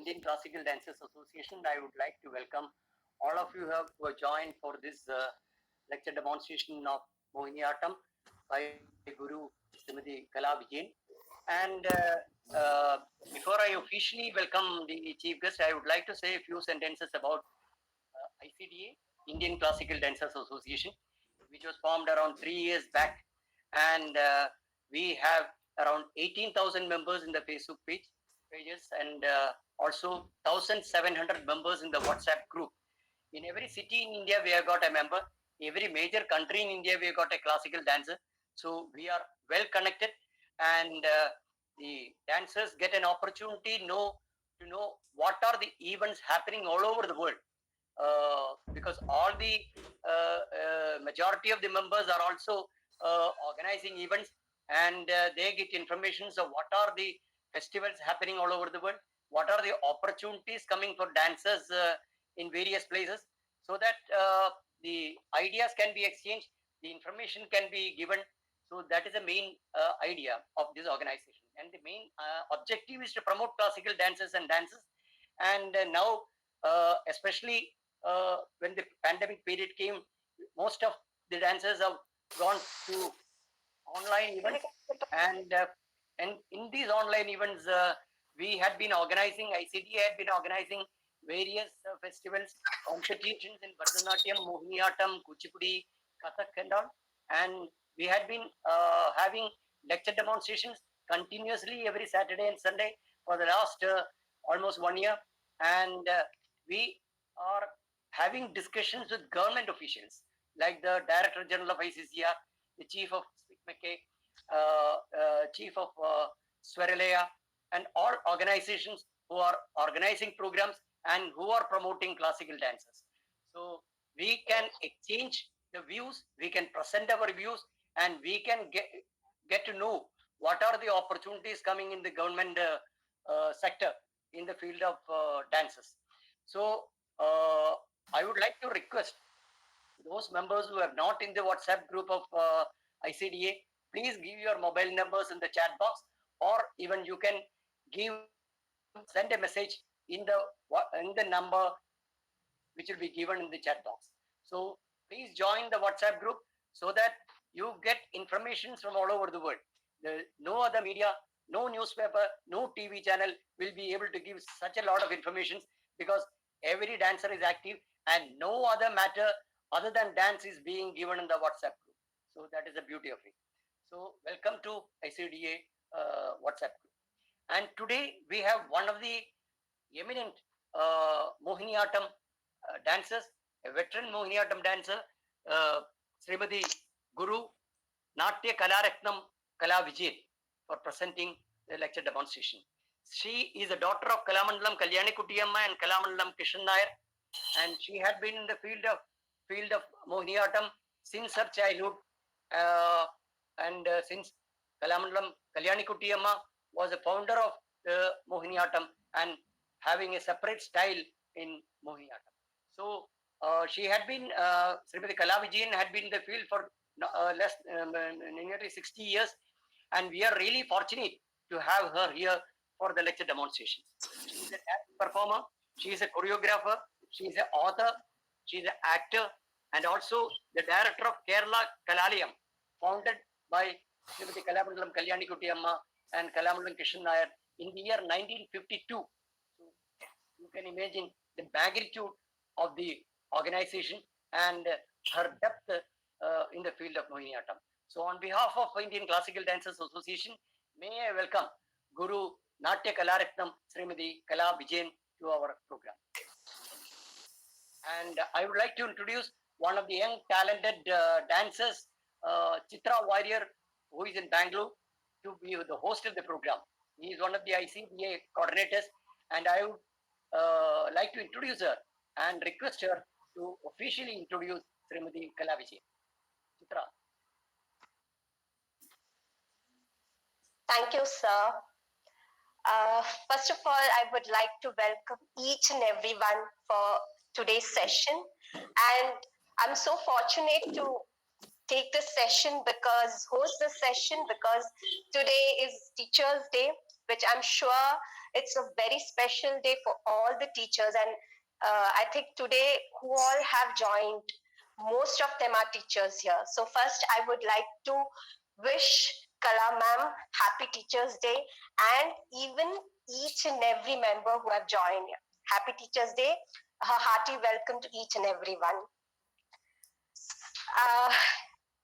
Indian Classical Dancers Association. I would like to welcome all of you who have joined for this lecture demonstration of Mohiniyattoam by Guru Srimati Kala Vijayan. And before I officially welcome the chief guest, I would like to say a few sentences about ICDA, Indian Classical Dancers Association, which was formed around 3 years back. And we have around 18,000 members in the Facebook pages, and also 1,700 members in the WhatsApp group. In every city in India, we have got a member. Every major country in India, we have got a classical dancer. So we are well connected, and the dancers get an opportunity to know what are the events happening all over the world. Because all the majority of the members are also organizing events, and they get information of what are the festivals happening all over the world, what are the opportunities coming for dancers in various places, so that the ideas can be exchanged, the information can be given. So that is the main idea of this organization, and the main objective is to promote classical dances and dances. And now especially when the pandemic period came, most of the dancers have gone to online events, and in these online events, we had been organizing, ICDA had been organizing various festivals, competitions in Bharatanatyam, Mohiniyattom, Kuchipudi, Kathak and all. And we had been having lecture demonstrations continuously every Saturday and Sunday for the last almost 1 year. And we are having discussions with government officials like the Director General of ICCR, the Chief of SPICMACAY, Chief of Swaralaya, and all organizations who are organizing programs and who are promoting classical dances. So we can exchange the views, we can present our views, and we can get to know what are the opportunities coming in the government sector in the field of dances. So I would like to request those members who are not in the WhatsApp group of ICDA, please give your mobile numbers in the chat box, or even you can send a message in the number which will be given in the chat box. So please join the WhatsApp group so that you get information from all over the world. No other media, no newspaper, no TV channel will be able to give such a lot of information, because every dancer is active and no other matter other than dance is being given in the WhatsApp group. So that is the beauty of it. So welcome to ICDA WhatsApp group. And today we have one of the eminent Mohiniyattom dancers, a veteran Mohiniyattom dancer, Srimati Guru Natya Kalaratnam Kala Vijayan, for presenting the lecture demonstration. She is a daughter of Kalamandalam Kalyanikutty and Kalamandalam Kishan Nair, and she had been in the field of Mohiniyattom since her childhood, and since Kalamandalam Kalyanikutty was a founder of the Mohiniyattom and having a separate style in Mohiniyattom. So she had been, Srimati Kala Vijayan had been in the field for nearly 60 years, and we are really fortunate to have her here for the lecture demonstrations. She is a dance performer, she is a choreographer, she is an author, she is an actor, and also the director of Kerala Kalalayam, founded by Srimati Kalamandalam Kalyanikutty and Kalamandalam Kishan Nair in the year 1952. So you can imagine the magnitude of the organization and her depth in the field of Mohiniyattom. So on behalf of Indian Classical Dancers Association, may I welcome Guru Natya Kalaratnam Srimati Kala Vijayan to our program. And I would like to introduce one of the young talented dancers, Chitra Warrior, who is in Bangalore, to be the host of the program. He is one of the ICDA coordinators, and I would like to introduce her and request her to officially introduce Srimati Kala Vijayan. Chitra. Thank you, sir. First of all, I would like to welcome each and everyone for today's session. And I'm so fortunate to take this session host this session because today is Teachers' Day, which I'm sure it's a very special day for all the teachers. And I think today who all have joined, most of them are teachers here. So first, I would like to wish Kala ma'am happy Teachers Day, and even each and every member who have joined here. Happy Teachers Day. A hearty welcome to each and every one.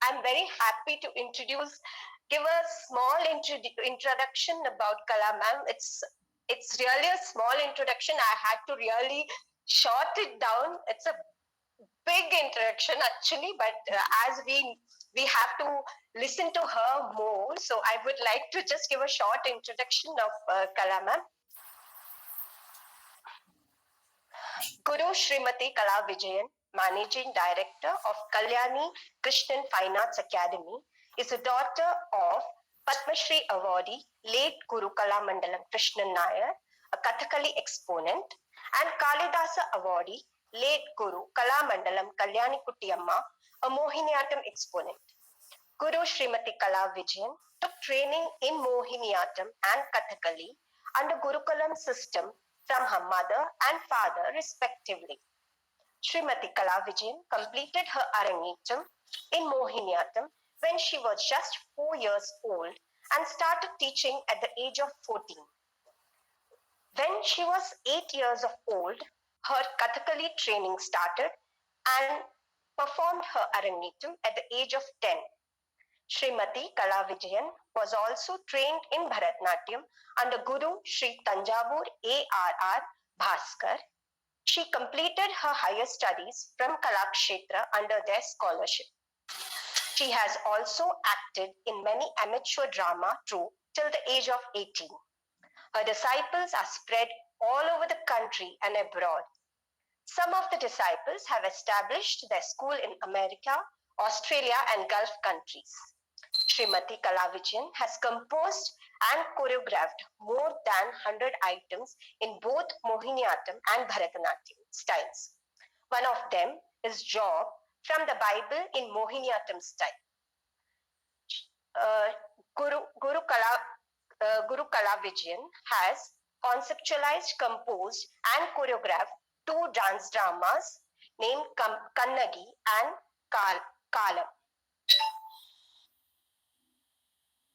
I'm very happy to give a small introduction about Kala ma'am. It's really a small introduction. I had to really short it down. It's a big introduction actually, but as we have to listen to her more, so I would like to just give a short introduction of Kala ma'am. Guru Srimati Kala Vijayan, Managing Director of Kalyanikutty Fine Arts Academy, is a daughter of Padma Shri awardee late Guru Kalamandalam Krishnan Nair, a Kathakali exponent, and Kalidasa awardee late Guru Kalamandalam Kalyanikutty Amma, a Mohiniyattom exponent. Guru Srimati Kala Vijayan took training in Mohiniyattom and Kathakali under Gurukulam system from her mother and father respectively. Srimati Kala Vijayan completed her Arangetam in Mohiniyattom when she was just 4 years old and started teaching at the age of 14. When she was 8 years of old, her Kathakali training started and performed her Arangetam at the age of 10. Srimati Kala Vijayan was also trained in Bharatnatyam under Guru Sri Tanjavur A.R.R. Bhaskar. She completed her higher studies from Kalakshetra under their scholarship. She has also acted in many amateur drama troupes till the age of 18. Her disciples are spread all over the country and abroad. Some of the disciples have established their school in America, Australia, and Gulf countries. Srimati Kala Vijayan has composed and choreographed more than 100 items in both Mohiniyattom and Bharatanatyam styles. One of them is Job from the Bible in Mohiniyattom style. Guru Kala Vijayan has conceptualized, composed, and choreographed 2 dance dramas named Kannagi and Kalam.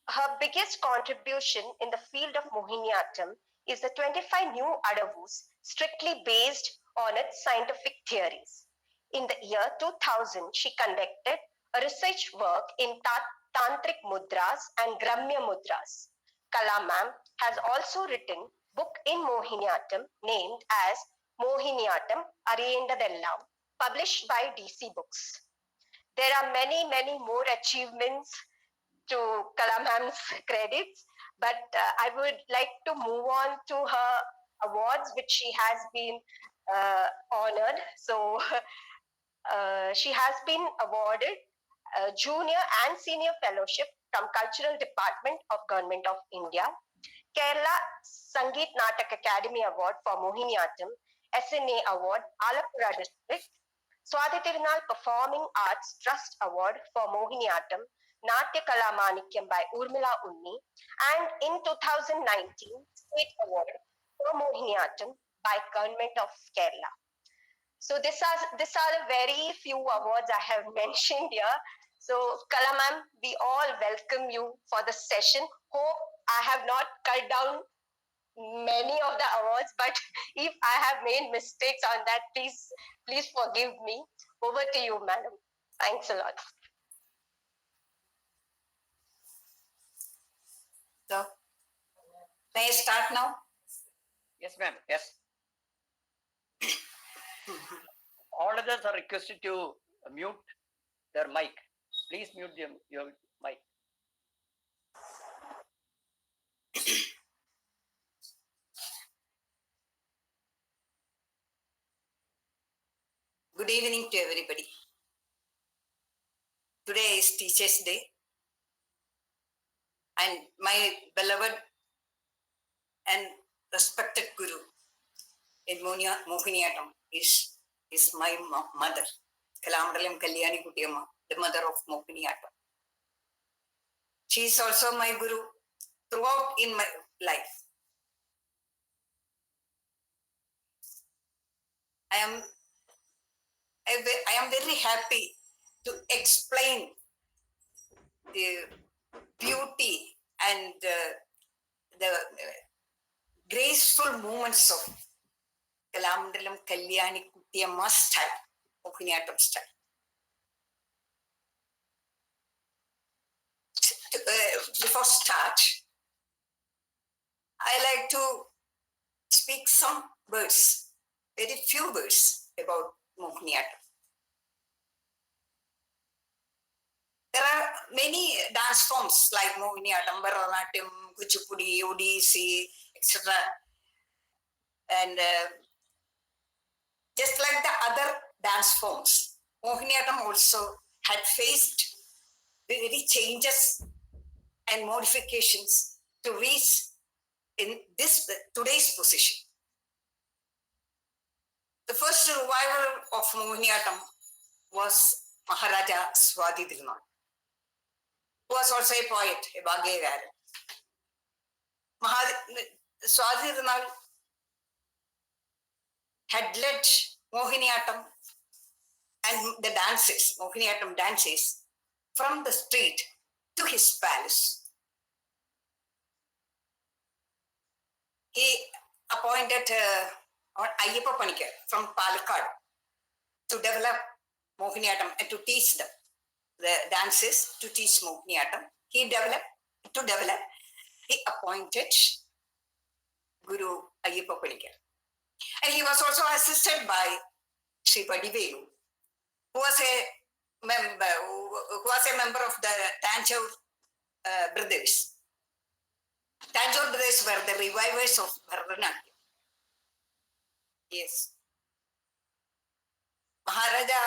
Her biggest contribution in the field of Mohiniyattom is the 25 new adavus strictly based on its scientific theories. In the year 2000, she conducted a research work in Tantric Mudras and Gramya Mudras. Kala ma'am has also written a book in Mohiniyattom named as Mohiniyattom Ariyendadellam, published by DC Books. There are many, many more achievements to Kala ma'am's credits, but I would like to move on to her awards, which she has been honored. So she has been awarded Junior and Senior Fellowship from Cultural Department of Government of India, Kerala Sangeet Natak Academy Award for Mohiniyattom, SNA Award, Alappuzha District, Swathi Tirunal Performing Arts Trust Award for Mohiniyattom, Natya Kala Manikyam by Urmila Unni, and in 2019, State Award for Mohiniyattom by Government of Kerala. So these are the very few awards I have mentioned here. So Kala ma'am, we all welcome you for the session. Hope I have not cut down many of the awards, but if I have made mistakes on that, please forgive me. Over to you, madam. Thanks a lot. So, may I start now? Yes, ma'am. Yes. All others are requested to mute their mic. Please mute your mic. Good evening to everybody. Today is Teachers' Day, and my beloved and respected Guru in Mohiniyattom is my mother, Kalyanikutty Amma, the mother of Mohiniyattom. She is also my Guru throughout in my life. I am I am very happy to explain the beauty and the graceful movements of Kalamandalam Kalyanikutty ammas style, Mohiniyattom style. Before start, I like to speak some words, very few words about Mohiniyattom. There are many dance forms like Mohiniyattom, Bharatanatyam, Kuchipudi, Odissi, etc. And just like the other dance forms, Mohiniyattom also had faced very changes and modifications to reach in this today's position. The first revival of Mohiniyattom was Maharaja Swadhi Tirunal, who was also a poet, a Bhagayagaran. Swadhi Tirunal had led Mohiniyattom and the dances, Mohiniyattom dances, from the street to his palace. He appointed Ayyappa Panikar from Palakkad to develop Mohiniyattom and to teach them the dances, to teach Mohiniyattom. He appointed Guru Ayyappa Panikar. And he was also assisted by Sri Padivelu, who was a member of the Tanjore brothers. Tanjore brothers were the revivers of Bharatanatyam. Yes. Maharaja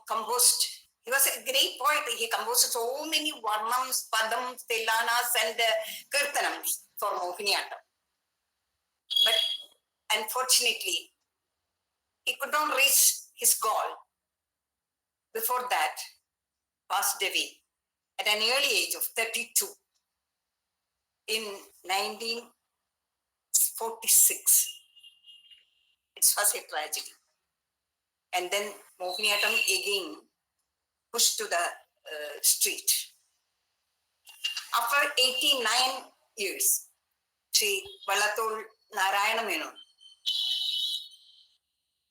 composed, he was a great poet. He composed so many varnams, padams, tilanas, and kirtanams for Mohiniyattom. But unfortunately, he could not reach his goal. Before that, passed away at an early age of 32 in 1946. It was a tragedy. And then Mohiniyattom again pushed to the street. After 89 years, Sri Vallathol Narayana Menon,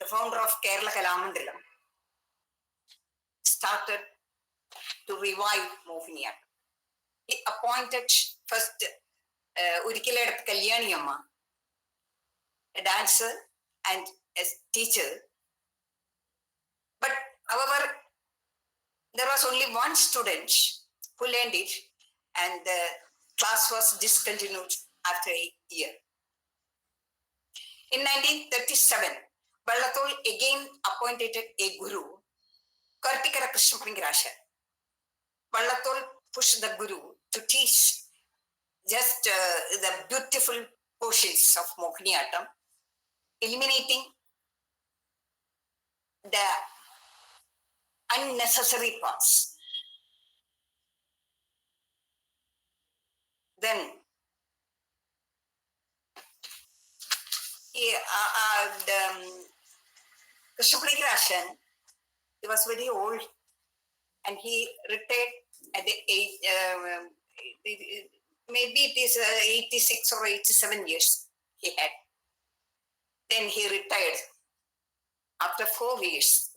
the founder of Kerala Kalamandalam, started to revive Mohiniyattom. He appointed first Urikkilayadathu Kalyaniyamma, a dancer and a teacher. But however, there was only one student who learned it, and the class was discontinued after a year. In 1937, Vallathol again appointed a guru, Kartikara Krishnapangarasha. Vallathol pushed the guru to teach just the beautiful portions of Mohiniyattom, eliminating the unnecessary parts. Then Krishnapangarashan, he was very old, and he retired at the age, maybe it is 86 or 87 years he had. Then he retired after 4 years,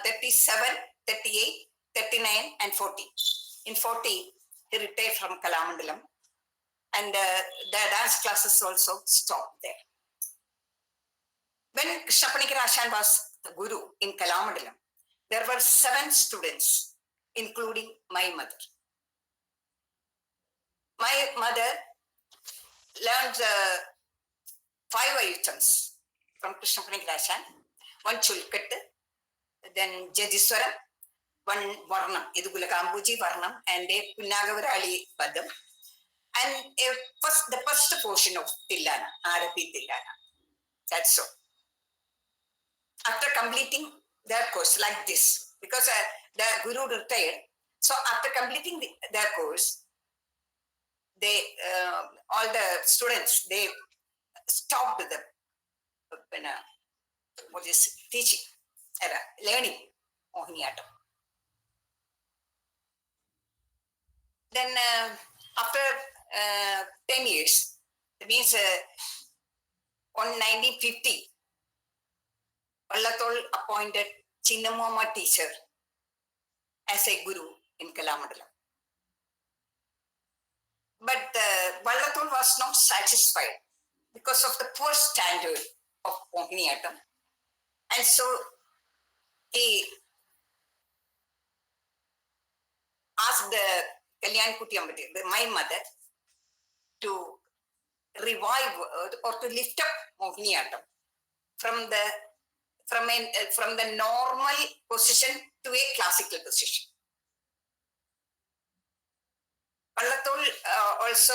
37, 38, 39, and 40. In 40, he retired from Kalamandalam, and the dance classes also stopped there. When Krishnapangarashan was the guru in Kalamandalam, there were 7 students, including my mother. My mother learned 5 items from Krishnapangarashan: 1 chulkattu, then Jadiswaram, 1 varnam, Idugula Kambuji varnam, and a Punagavarali padam, and the first portion of Tillana, Arabi Tillana. That's so. After completing their course like this, because the guru retired, so after completing their course, they all the students, they stopped the what is teaching, learning Mohiniyattom. Then after 10 years, that means on 1950, Vallathol appointed Chinnamma teacher as a guru in Kalamandalam. But Vallathol was not satisfied because of the poor standard of Mohiniyattom. And so he asked the Kalyanikutty, my mother, to revive or to lift up Mohiniyattom from the normal position to a classical position. Vallathol also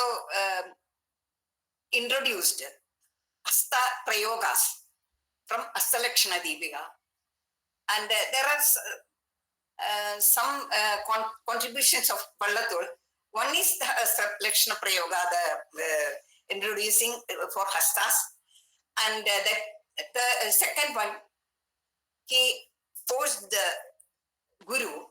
introduced Hasta Prayogas from Astalakshana Deepika. And there are some contributions of Vallathol. One is the Astalakshana Prayoga, the introducing for Hastas. And the second one, he forced the Guru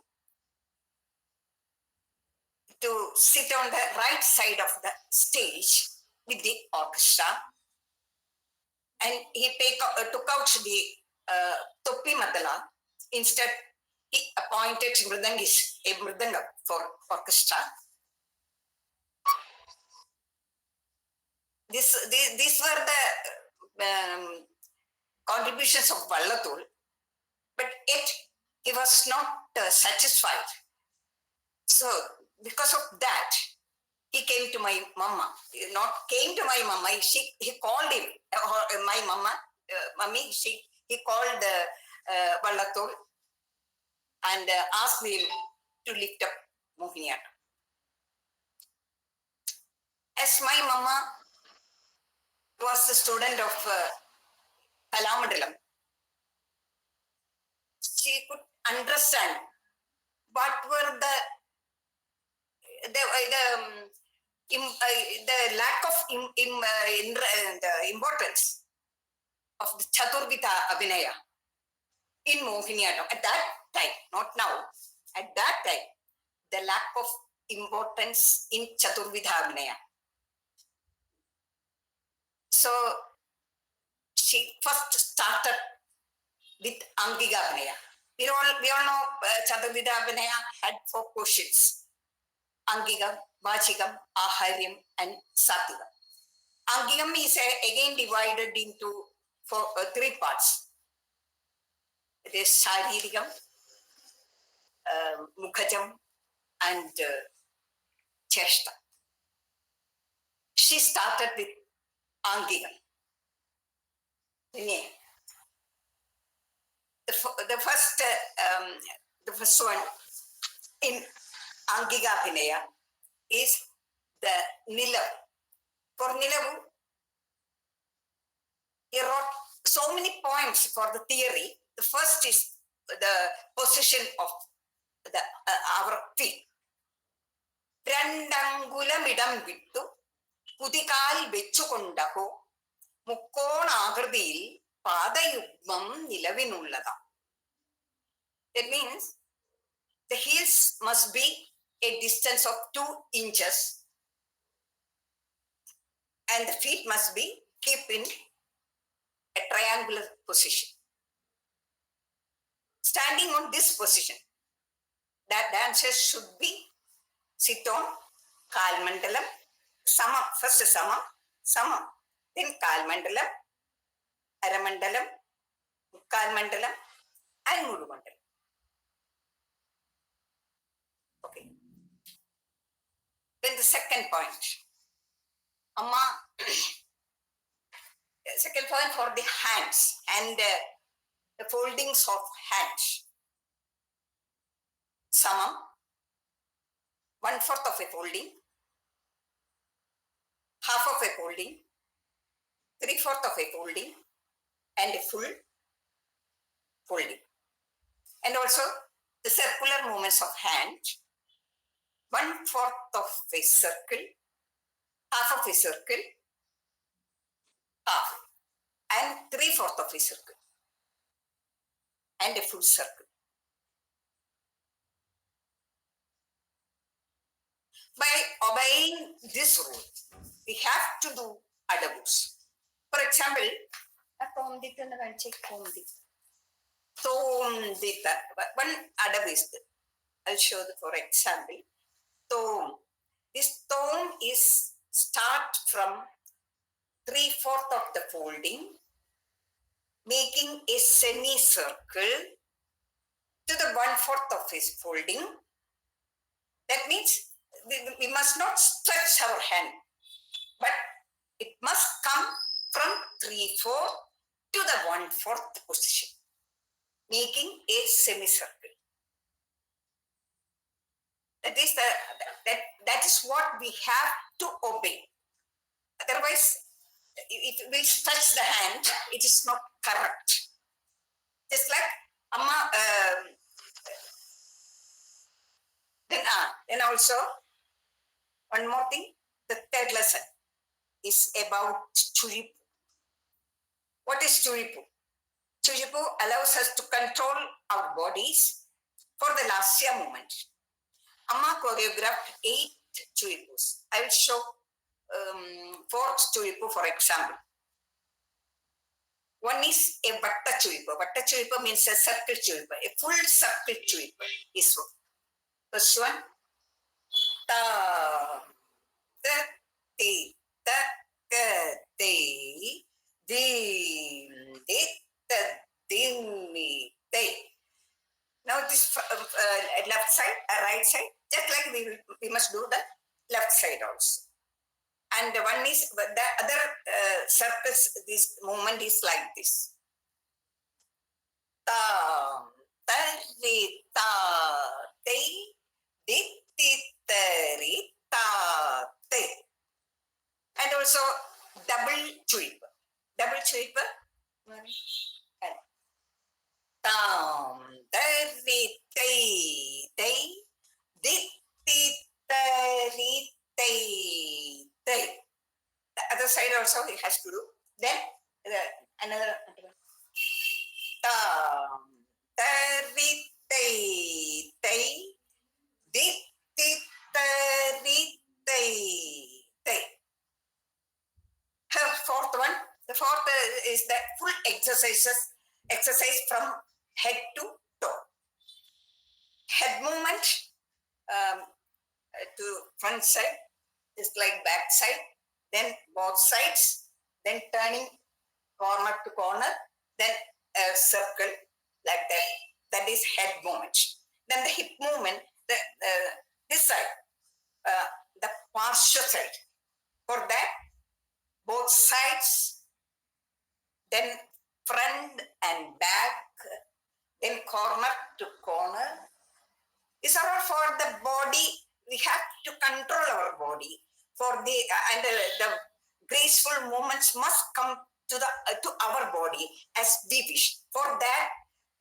to sit on the right side of the stage with the orchestra, and he took out the Toppi Matala. Instead, he appointed a mridanga for orchestra. These were the contributions of Vallathol, but yet he was not satisfied. So because of that, he came to my mama. Not came to my mama. He called him. My mama, mummy. He called Vallathol and asked him to lift up Mohiniyattom. As my mama was a student of Kalamandalam, she could understand what were the lack of the importance of the Chaturvidha Abhinaya in Mohiniyattom at that time, not now. At that time, the lack of importance in Chaturvidha Abhinaya. So she first started with Angika Abhinaya. We all know Chaturvidha Abhinaya had 4 portions: Angikam, Vachikam, Aharyam, and Satvigam. Angikam is again divided into 3 parts. It is Sharirikam, Mukhajam, and Cheshta. She started with Angikam. The first one in Angika Abhinaya is the Nilav. For Nilavu, he wrote so many points for the theory. The first is the position of the our feet. Randangulamidam vittu pudikal vechukondaho mukkona padayugmam nilavinullada. That means the heels must be a distance of 2 inches and the feet must be kept in a triangular position. Standing on this position, that dancer should be sit on Kalmandalam, Sama, first Sama, then Kalmandalam, Aramandalam, Kalmandalam, and Murumandalam. Okay. Then the second point. Amma, second point for the hands and the foldings of hands. Samam, 1/4 of a folding, half of a folding, 3/4 of a folding, and a full folding. And also the circular movements of hand, 1/4 of a circle, half of a circle, half, and 3/4 of a circle. and a full circle. By obeying this rule, we have to do adavus. For example, one adav is there. I'll show the for example. Tom. This tom is start from 3/4 of the folding, making a semicircle to the 1/4 of his folding. That means we must not stretch our hand, but it must come from 3/4 to the 1/4 position, making a semicircle. That is what we have to obey. Otherwise, if we stretch the hand, it is not correct. Just like Amma, then also one more thing. The third lesson is about Churipu. What is Churipu? Churipu allows us to control our bodies for the lasya movement. Amma choreographed 8 Churipus. I will show 4 Churipu, for example. One is a Vatta Churipu. Vatta Churipu means a circle Churipu. A full circle Churipu is one. First one. Ta, ta, ti, ta, ka, ti, di, ta, di, mi, te. Now this left side, right side, just like we must do the left side also. And one is the other circles. This movement is like this. Ta, ta, ri, ta, te, di, ti, ta, ri, ta, te. And also double churipa. Double churipa. Tam, dari, tei, tei, di, ti, tari, tei, tei. The other side also he has to do. Then another. Tam, dari, tei, tei, di, ti, tari, tei, tei. Her fourth one. The fourth is the full exercise from head to toe. Head movement to front side, just like back side, then both sides, then turning corner to corner, then a circle like that. That is head movement. Then the hip movement, this side, the partial side. For that, both sides, then front and back, then corner to corner. These are all for the body. We have to control our body. For the the graceful movements must come to our body as we wish. For that,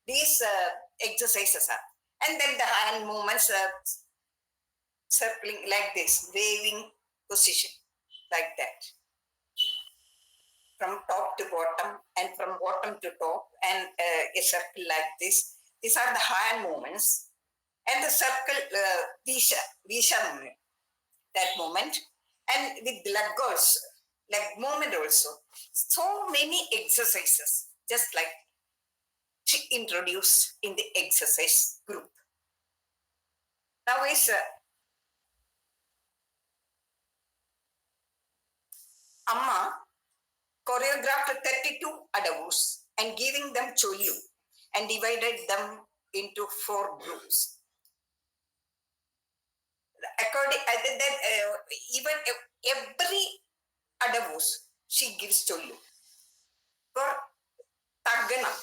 these exercises are. And then the hand movements, circling like this, waving position, like that. From top to bottom and from bottom to top, and a circle like this. These are the hand movements. And the circle, Visha movement, that movement. And with leg movement also. So many exercises, just like she introduced in the exercise group. Now is Amma choreographed 32 adavus and giving them chollu and divided them into 4 groups. According even every adavus she gives chollu. For Tagana,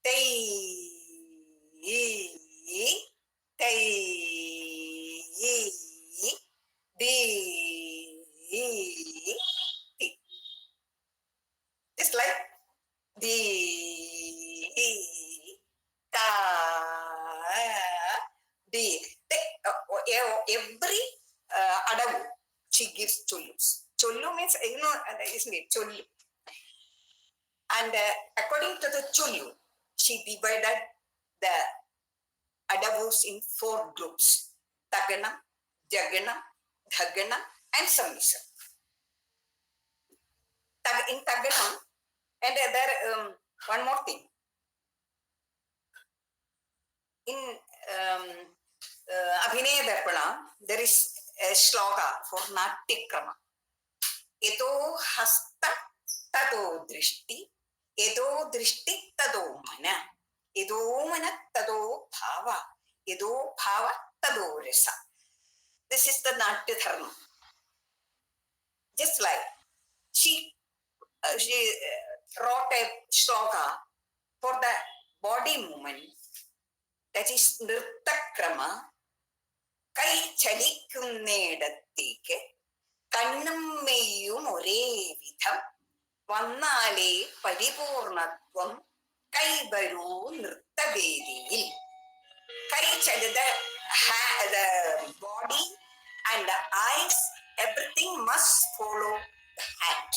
tei, di, just like the ta, the every adavu she gives chollus. Chollu means, isn't it? Chollu. And according to the chollu, she divided the adavus in 4 groups: Taganam, Jaganam, Dhaganam, and Sammisam. In Taganam, and there one more thing. In Abhinaya Darpana, there is a shloka for Natyakrama. Edo hasta tado drishti, edo drishti tado mana, edo mana tado bhava, edo bhava tado rasa. This is the Natya Dharma. Just like she wrote a shloka for the body movement, that is Nirtakrama, kai chalikunnedatteke kannum meyyum ore vidham vannale paripurnatvam kaivaru nirtavediil. Kai chali, the body and the eyes, everything must follow the hand.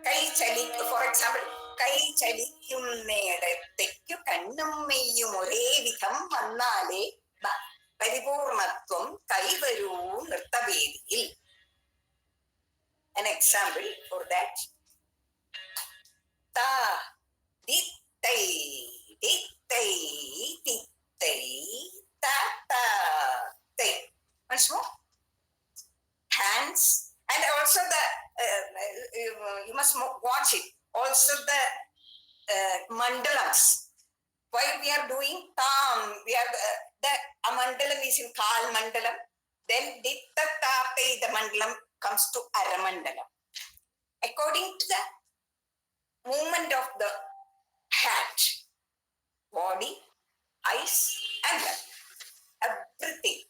Kai chali, for example, kai chalikunnedatteke kannum meyyum ore vidham vannale paripurnatvam kaivaru nirtavediil. An example for that. Ta, dittai, dittai, dittai, ta, ta, tai. Once more. Hands, and also the, you must watch it. Also the mandalams. While we are doing tam, we are the mandalam is in Kal mandalam. Then ditta tape, the mandalam comes to Aramandalam. According to the movement of the hand, body, eyes, and everything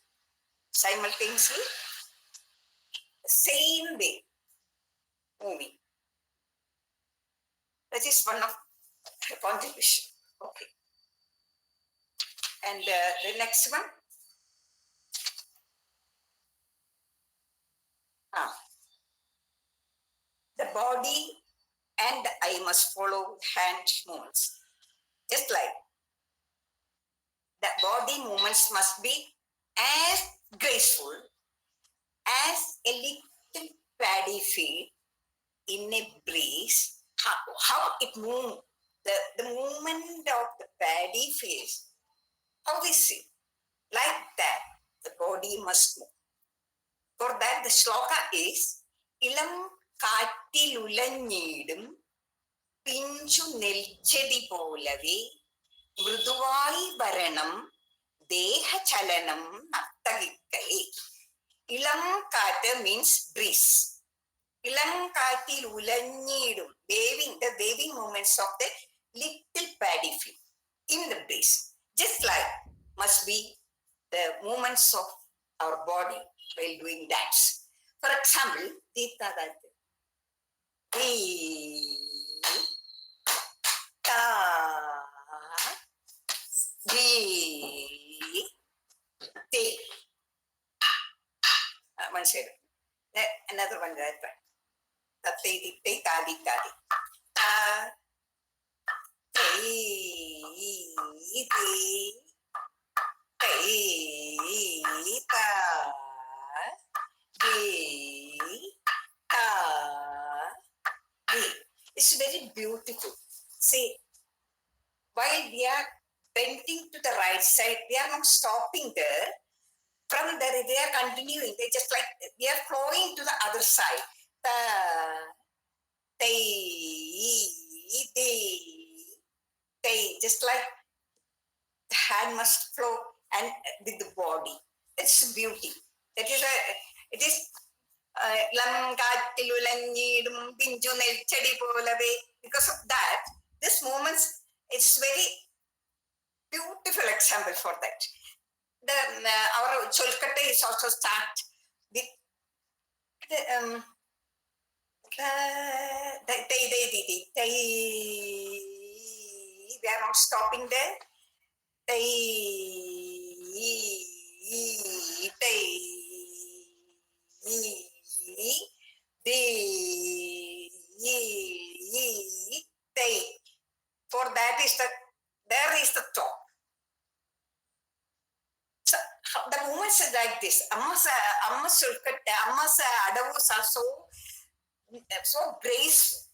simultaneously, same way moving. That is one of the contribution. Okay. And the next one. The body and the eye must follow hand movements. Just like the body movements must be as graceful as a little paddy field in a breeze. How it moves, the movement of the paddy field, how is it? Like that, the body must move. For that, the shloka is Ilam കാറ്റിലുലഞ്ഞിടും പിഞ്ചു നെൽച്ചെടി പോലവേ മൃദുവായി വരണം ദേഹചലനം നർത്തകിക്കയെ. ഇളം കാറ്റ് means breeze. ഇളം കാറ്റിൽ ഉലഞ്ഞിടും, waving, the waving movements of the little paddy field in the breeze. Just like must be the movements of our body while doing dance. For example, Dita that. Di, ta, di, ti. One side. Another one that one. Tate, di, te, ta, di, ta, di. Ta, te, di, te, ta, di, ta. It's very beautiful. See, while we are bending to the right side, we are not stopping there. From there, they are continuing. They just like, we are flowing to the other side. Ta, they, just like the hand must flow and with the body. It's beauty. That is it is because of that, this movement, it's very beautiful example for that. Our Cholkata is also start with we are not stopping there. For that is the like this. Ammas adavus are so graceful.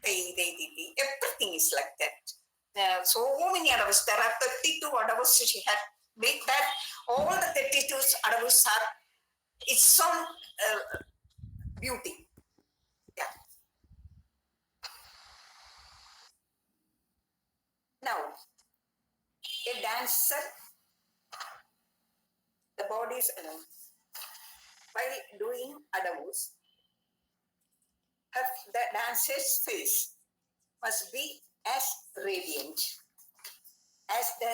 Everything is like that. So many adavus. There are 32 adavus she had made that. All the 32 adavus are its own beauty. Yeah. Now, a dancer, the body is while doing adavus, the dancer's face must be as radiant as the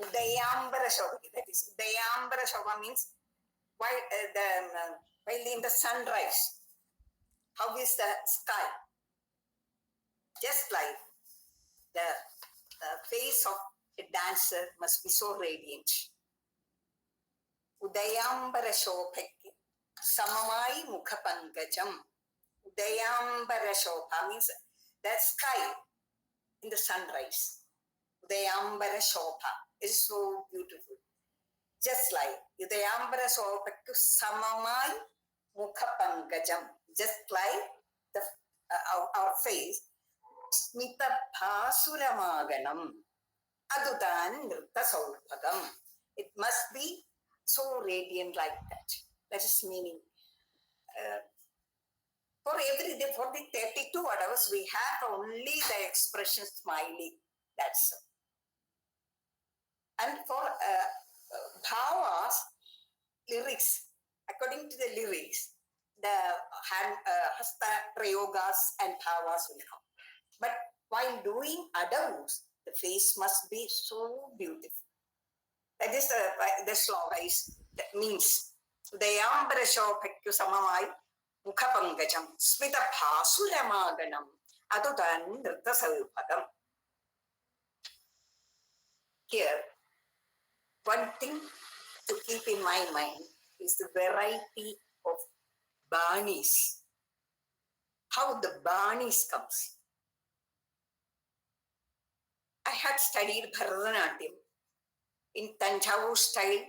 Udayambara Shobha. That is, Udayambara Shobha means while in the sunrise, how is the sky? Just like the face of a dancer must be so radiant. Udayambara Shobhaki Samamai Mukha Pankajam. Udayambara Shobha means the sky in the sunrise. Udayambara Shobha is so beautiful. Just like Udayambara Shobhakku Samamai Mukha Pankajam. Just like our face. Smita Bhasuramaganam. Adudan Nirta Saurpagam. It must be so radiant like that. That is meaning. For the 32 adavus, we have only the expression smiley. That's all. And for bhavas, lyrics, according to the lyrics, the hasta prayogas and bhavas will come. But while doing adavus, the face must be so beautiful. That is the sloga is, that means Udayambara Shobhakku Samamai Mukha Pankajam Smita Bhasuramaganam Adudan Nirta Saurpagam. Here, one thing to keep in my mind is the variety of banis. How the banis comes. I had studied Bharatanatyam in Tanjavur style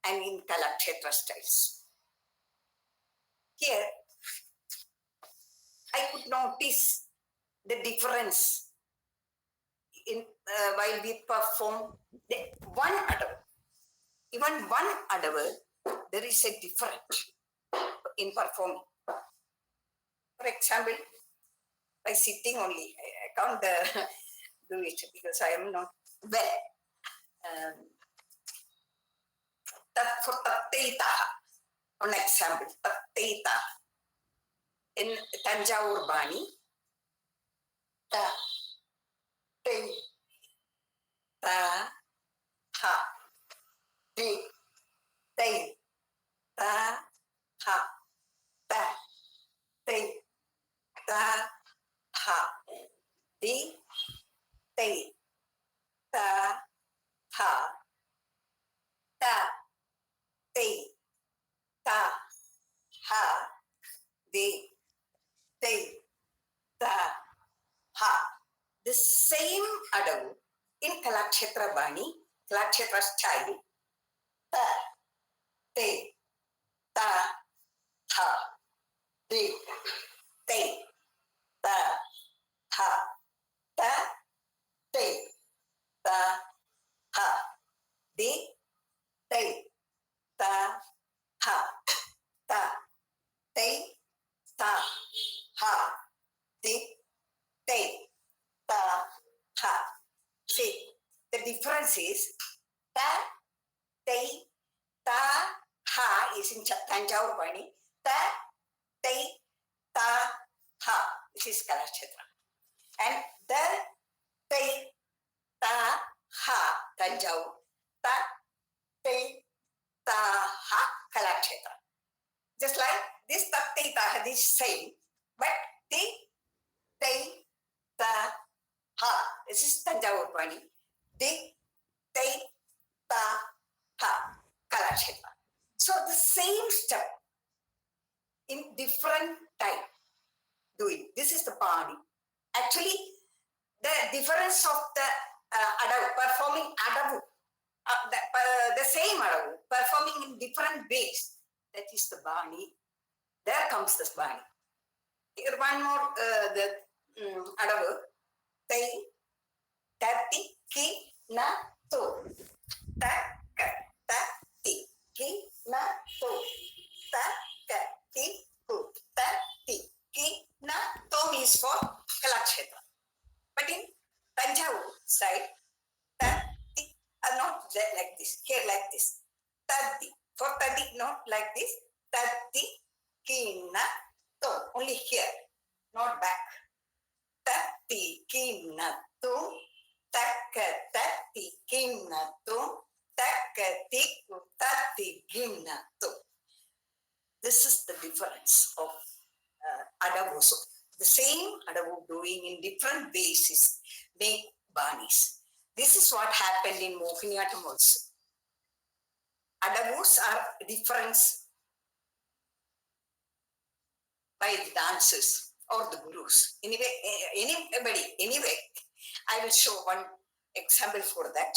and in Kalakshetra styles. Here, I could notice the difference in while we perform one adavu. Even one adavu, there is a difference in performing. For example, by sitting only, I can't do it because I am not well. For Tattaita, one example, Tattaita. In Tanjavur Bani, ta, te, ta, ha, di, te, ta, ha, ta, te, ta, ha, di, te, ta, ha, ta, te, ta, ha, di, te, ta, ha. The same adavu in Kalakshetra Bani, Kalakshetra style, ta, te, ta, ha, di, te, ta, ha, ta, te, ta, ha, di, te, ta, ha, ta, te, ta, ha, di, te, ta, ha. See, the difference is ta, te, ta, ha is in Tanjavur Bani, ta, te, ta, ha. This is Kalakshetra. And the te, ta, ha, Tanjavur, ta, te, ta, ha, Kalakshetra. Just like this te, ta, this same, but te, ta, ha. This is Tanjavur Bani. Te, ta, ha, Kalakshetra. So the same step in different time doing. This is the Bani. Actually, the difference of the adavu, performing adavu the same adavu performing in different ways. That is the bani. There comes the bani. Here one more the adavu. They tati ki na to. Tati ki na to. Tati ku. Tati ki na to means for Kalakshetra. But in Tanjavur side, tati are not like this. Here like this. Tati. For tati, not like this. Tati kina to. Only here, not back. Tati kina to. Taka tati kina to. Taka tiku tati kina to. This is the difference of adavu. So the same adavu doing in different ways is make banis. This is what happened in Mohiniyattoam also. Adavus are different by the dancers or the gurus. Anyway, anyway, I will show one example for that.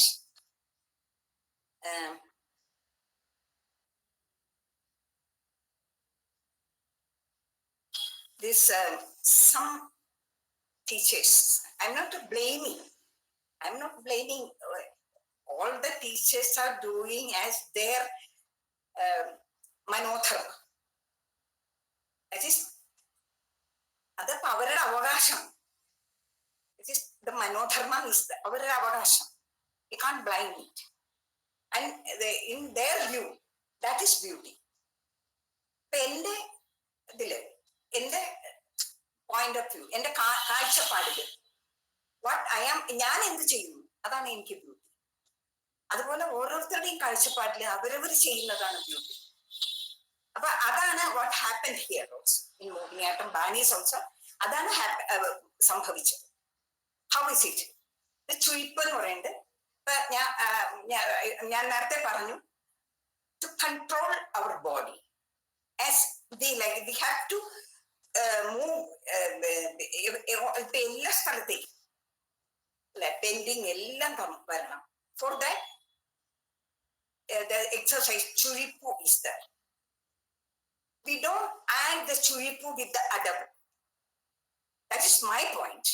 This some teachers, I'm not blaming all the teachers are doing as their manotharma. That is അതപ്പോ അവരുടെ അവകാശം. It is the manotharma is അവരുടെ അവകാശം. You can't blind it. And in their view, that is beauty. എന്റെ ഇതില് എന്റെ point of view, എന്റെ കാഴ്ചപ്പാടില് ഞാൻ എന്ത് ചെയ്യുന്നു അതാണ് എനിക്ക് ബ്യൂട്ടി. അതുപോലെ ഓരോരുത്തരുടെയും കാഴ്ചപ്പാടില് അവരവർ ചെയ്യുന്നതാണ് ബ്യൂട്ടി. അപ്പൊ അതാണ് what happen here also in Mohiniyattam ബാനീസ് ഓൾസോ. അതാണ് സംഭവിച്ചത്. How is it? ചുയിപ്പ് എന്ന് പറയുന്നത് ഞാൻ നേരത്തെ പറഞ്ഞു, to control our body as we have to move ഇപ്പൊ എല്ലാ സ്ഥലത്തേക്കും ബെൻഡിങ് എല്ലാം വരണം. For that the exercise churipu is there. We don't add the churipu with the adabu. That is my point.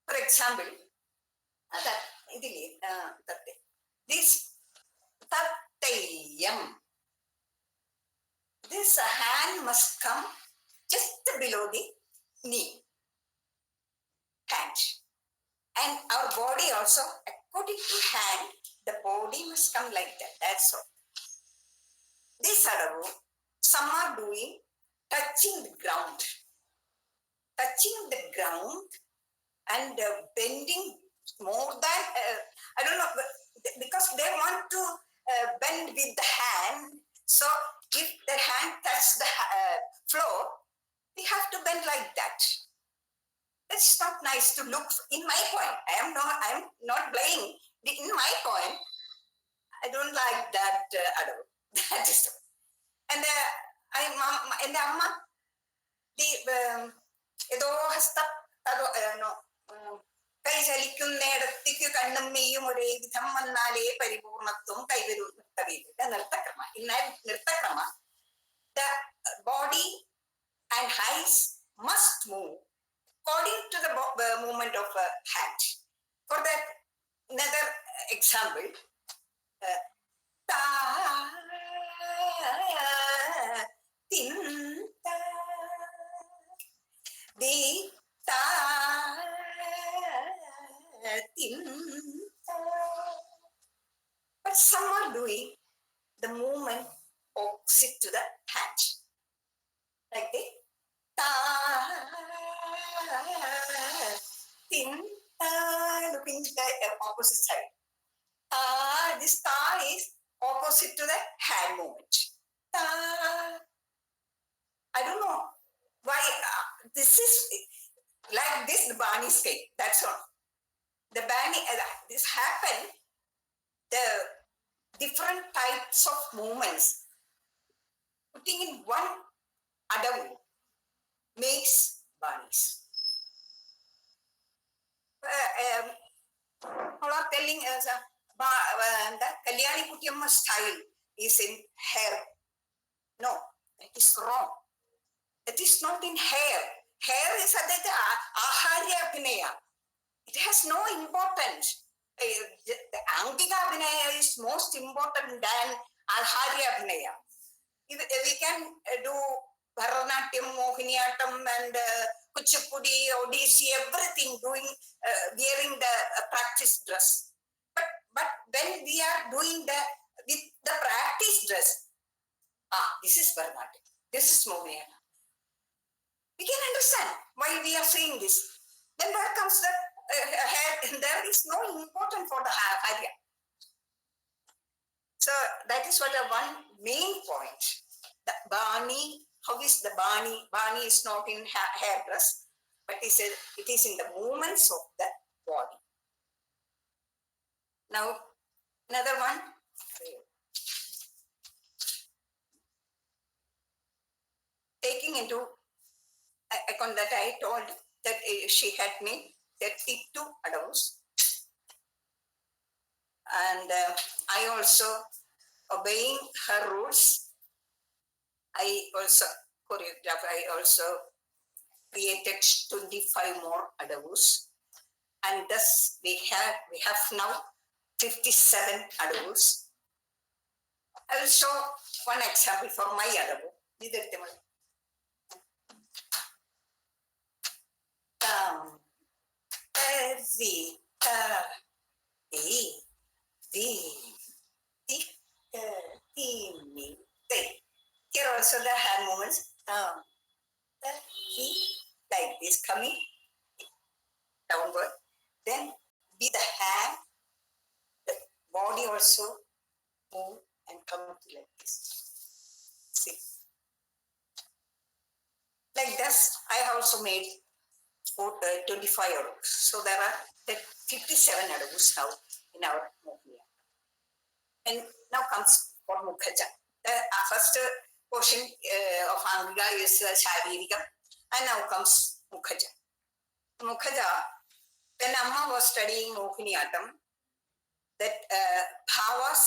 For example, this tattayam. This hand must come just below the knee, hand. And our body also, according to hand, the body must come like that. That's all. This adavu, some are doing touching the ground and bending more than, I don't know, because they want to bend with the hand. So if the hand touches the floor, we have to bend like that. It's not nice to look. In my point, I am not blaming. In my point, I don't like that adavu. That is so. And the amma, ഏതോ ഹസ്തം കൈ ചലിക്കുന്നിടത്തേക്ക് കണ്ണും മെയ്യും ഒരേ വിധം വന്നാലേ പരിപൂർണത്വം കൈവരും. നൃത്തക്രമ. In നൃത്തക്രമ, the body and eyes must move according to the movement of a hand. For that, another example, but some are doing the movement opposite to the hand, like this. Looking to the opposite side. This ta is opposite to the hand movement. I don't know why this is like this. The Bani scale. That's all. The Bani, this happened. The different types of movements putting in one adavu makes Banis. All are telling us the Kalyanikutty style is in hair. No, that is wrong. That is not in hair. Hair is adete aharya abhinaya. It has no importance. The angika abhinaya is most important than aharya abhinaya. We can do Bharatanatyam, Mohiniyattoam, and Kuchipudi, Odissi, everything doing, wearing the practice dress. But when we are doing with the practice dress, this is Bharatanatyam, this is Mohiniyattom. We can understand why we are saying this. Then where comes the hair? There is no importance for the harya. So that is what one main point. The bani, how is the bani? Bani is not in hairdress, but it is in the movements of the body. Now, another one. Taking into account that I told that she had made 32 adults. And I also, obeying her rules, I also choreographed, I also created 25 more adavus. And thus we have now 57 adavus. I will show one example for my adavu. Here also the hand movements. Like this, coming downward. Then with the hand, the body also move and come like this. See. Like this, I also made 25 adavus. So there are 57 adavus now in our movement. And now comes for Mukhaja. The first portion of Icda is Sharirika, and now comes Mukhaja. Mukhaja, when Amma was studying Mohiniyattom, that bhavas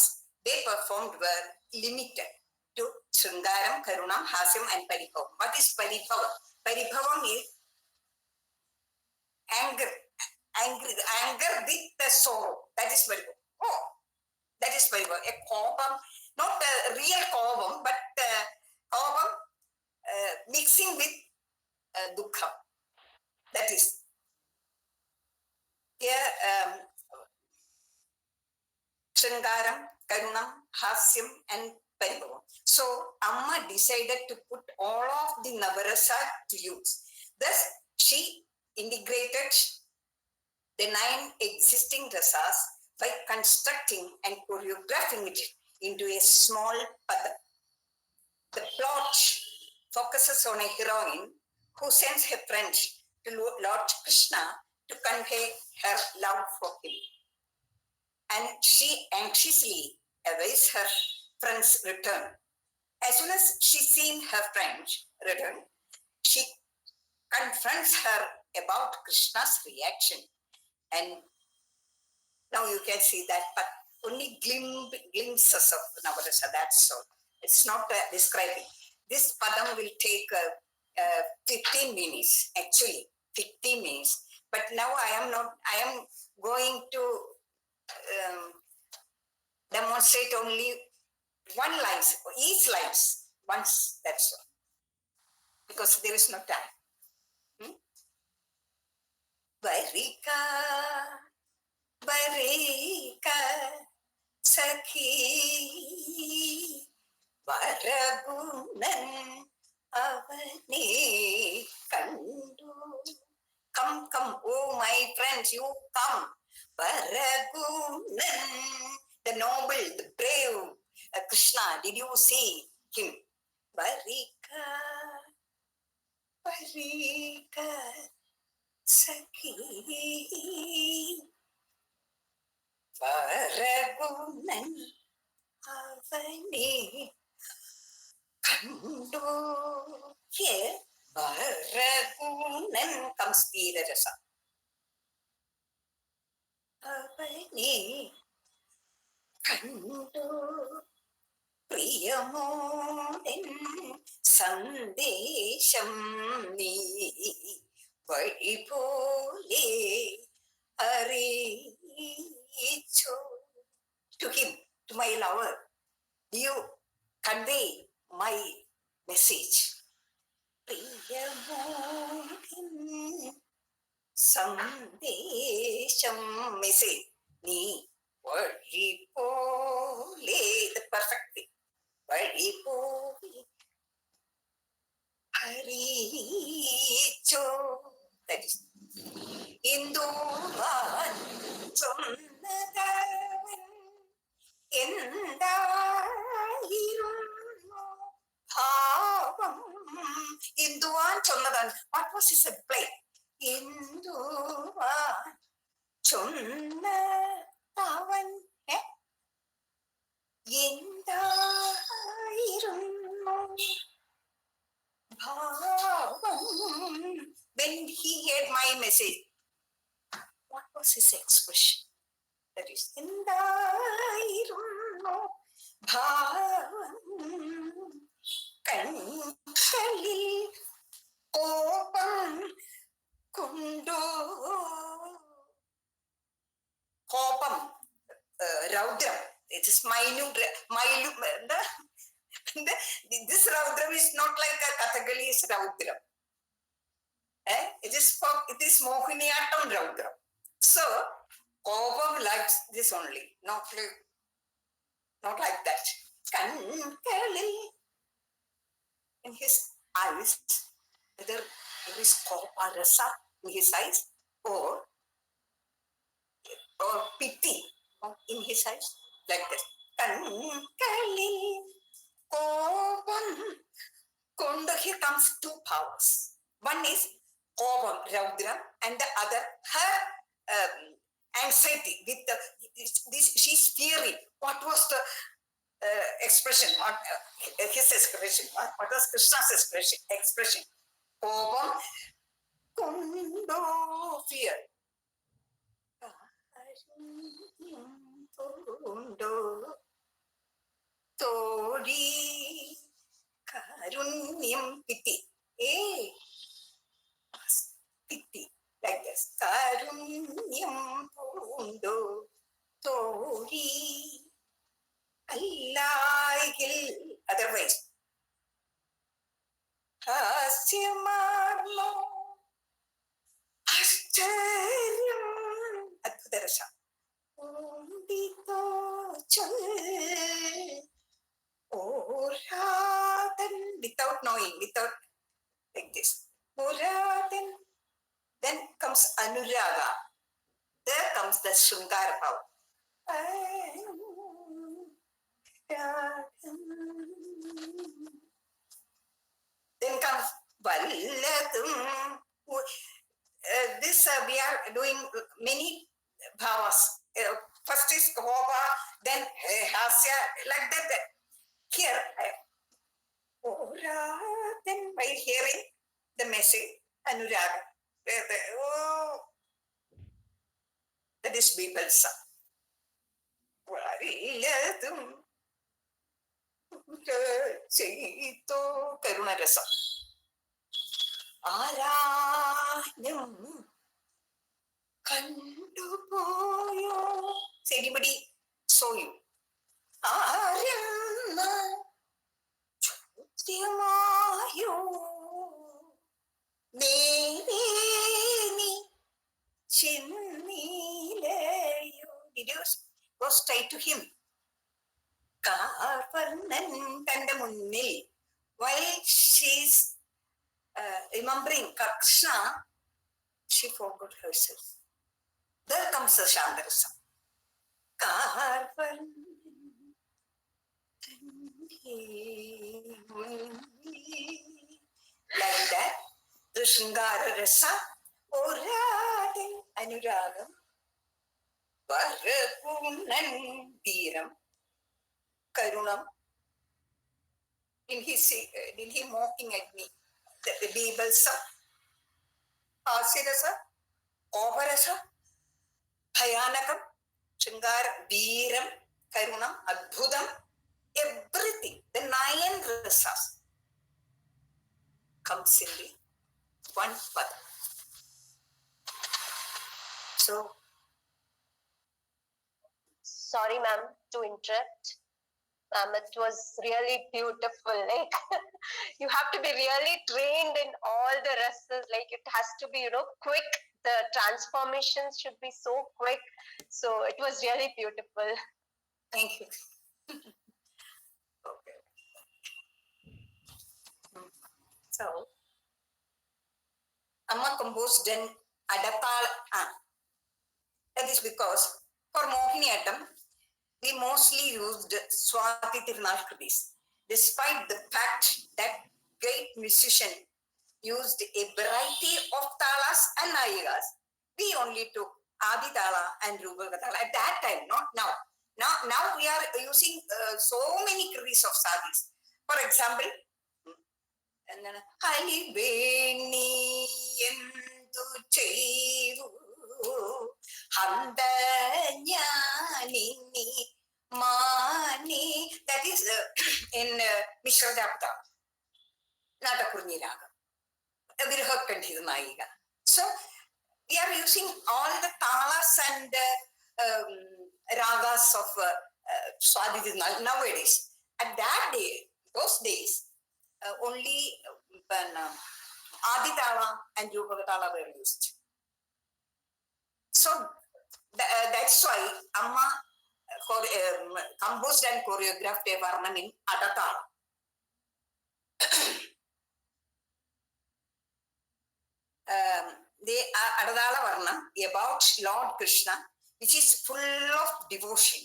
they performed were limited to Sringaram, Karunam, Hasyam, and Paribhavam. What is Paribhavam? Paribhavam is anger with the sorrow. That is Paribhavam. Oh, that is Paribhavam. A kobam, not a real kobam, but kobam mixing with dukkha. That is here. Sringaram, Karunam, Hasyam, and Paribhavam. So Amma decided to put all of the Navarasa to use. Thus, she integrated the 9 existing rasas by constructing and choreographing it into a small padam. The plot focuses on a heroine who sends her friend to Lord Krishna to convey her love for him. And she anxiously awaits her friend's return. As soon as she sees her friend return, she confronts her about Krishna's reaction. And now you can see that, but only glimpses of Navarasa, that's all. It's not describing. This padam will take 15 minutes, actually, 15 minutes. But now I am going to demonstrate only one line, each lines, once, that's all. Because there is no time. Varika, Sakhi, Varagunan, Avani, Kandu. Come, oh my friends, you come. Varagunan, the noble, the brave Krishna, did you see him? Varika, Sakhi, Varagunan, Avani, Kandu. Here, Varagunan comes the rasa. Avani, കണ്ടു പ്രിയമോൻ സന്ദേശം നീ വഴി പോലെ അറിയിച്ചു. To him, to my lover, you convey my message. പ്രിയമോൻ സന്ദേശം message നീ വഴി പോലെ, the perfect thing, വഴി പോലെ അറിയിച്ചോ. That is ഇന്ദുവാൻ ചൊന്നതവൻ എന്തായിരുന്നു ഭാവം. ഇന്ദുവാൻ ചൊന്നതൻ, what was his reply? ഇന്ദുവാൻ ചൊന്നതവൻ എന്തായിരുന്നു ഭാവം. When he heard my message, what was his expression? That is, എന്തായിരുന്നു ഭാവം. കണ്ണുകളിൽ കോപം കൊണ്ടു, കോപം, രൗദ്രം. It is minute. This raudram is not like a Kathakali's raudram. It is Mohiniyattoam raudram. So Kobam likes this only, not like that. Kankalil, in his eyes, whether there is koparasa in his eyes or pity in his eyes, like that. Kankalil kobam kondu. Here comes two powers. One is kobam, raudram, and the other her anxiety with this. She's fearing. What was the expression? What his expression? What was Krishna's expression? Kobam kondo, fear. Tori karunyam piti. Piti, like this. Karunyam pundo tori allayil. Otherwise, hasyamarno ashcharyam adbhutarasa undito chal oradan, without knowing, without, like this. Oradan. Then comes anuraga. There comes the shringara power. Then comes valladum. This we are doing many bhavas. First is kopa, then hasya, like that. Here, then while hearing the message, anuraga. That is Bibelsa. Valladum ചെയ്തോ കരുണരസം. ആരാനും കണ്ടുപോയോ. Anybody saw you? ആരെന്ന ചോദ്യമായോ. നേരേ നീ ചെന്നീലയോ. Did you go straight to him? കാർവർണ്ണൻ തന്റെ മുന്നിൽ, while she's remembering Krishna, she forgot herself. There comes the Shandarasa. Karvan like that. The Shringara Rasa, Oradin Anuragam, Varapunan Dhiram, Karunam. Did he mocking at me? The Bibelsa, Asirasa, Kovarasa, Bhayanakam, Shringara, Dhiram, Karunam, Adbhudam, everything, the 9 rasas comes in the one padam. So, Sorry, ma'am, to interrupt. It was really beautiful. Like you have to be really trained in all the rasas. Like it has to be, quick. The transformations should be so quick. So it was really beautiful. thank you. Okay. So, Amma composed an Adapal. That is because for Mohiniyattom, we mostly used Swati Tirunal Krutis. Despite the fact that great musician used a variety of talas and nayikas, we only took Adi Tala and Rubalka Tala at that time, not now. Now we are using so many Krutis of Sadis. For example, Haliveni endu cheyu Handanyanini Mani. That is in Mishra Japta, Natakurni Raga, Virhakandhi Nayiga. So we are using all the talas and ragas of Swadhi nowadays. At that day, those days, only Adi Tala and Rupaka Tala were used. So that's why Amma composed and choreographed a Varnam in Adatala. The Adadala Varnam about Lord Krishna, which is full of devotion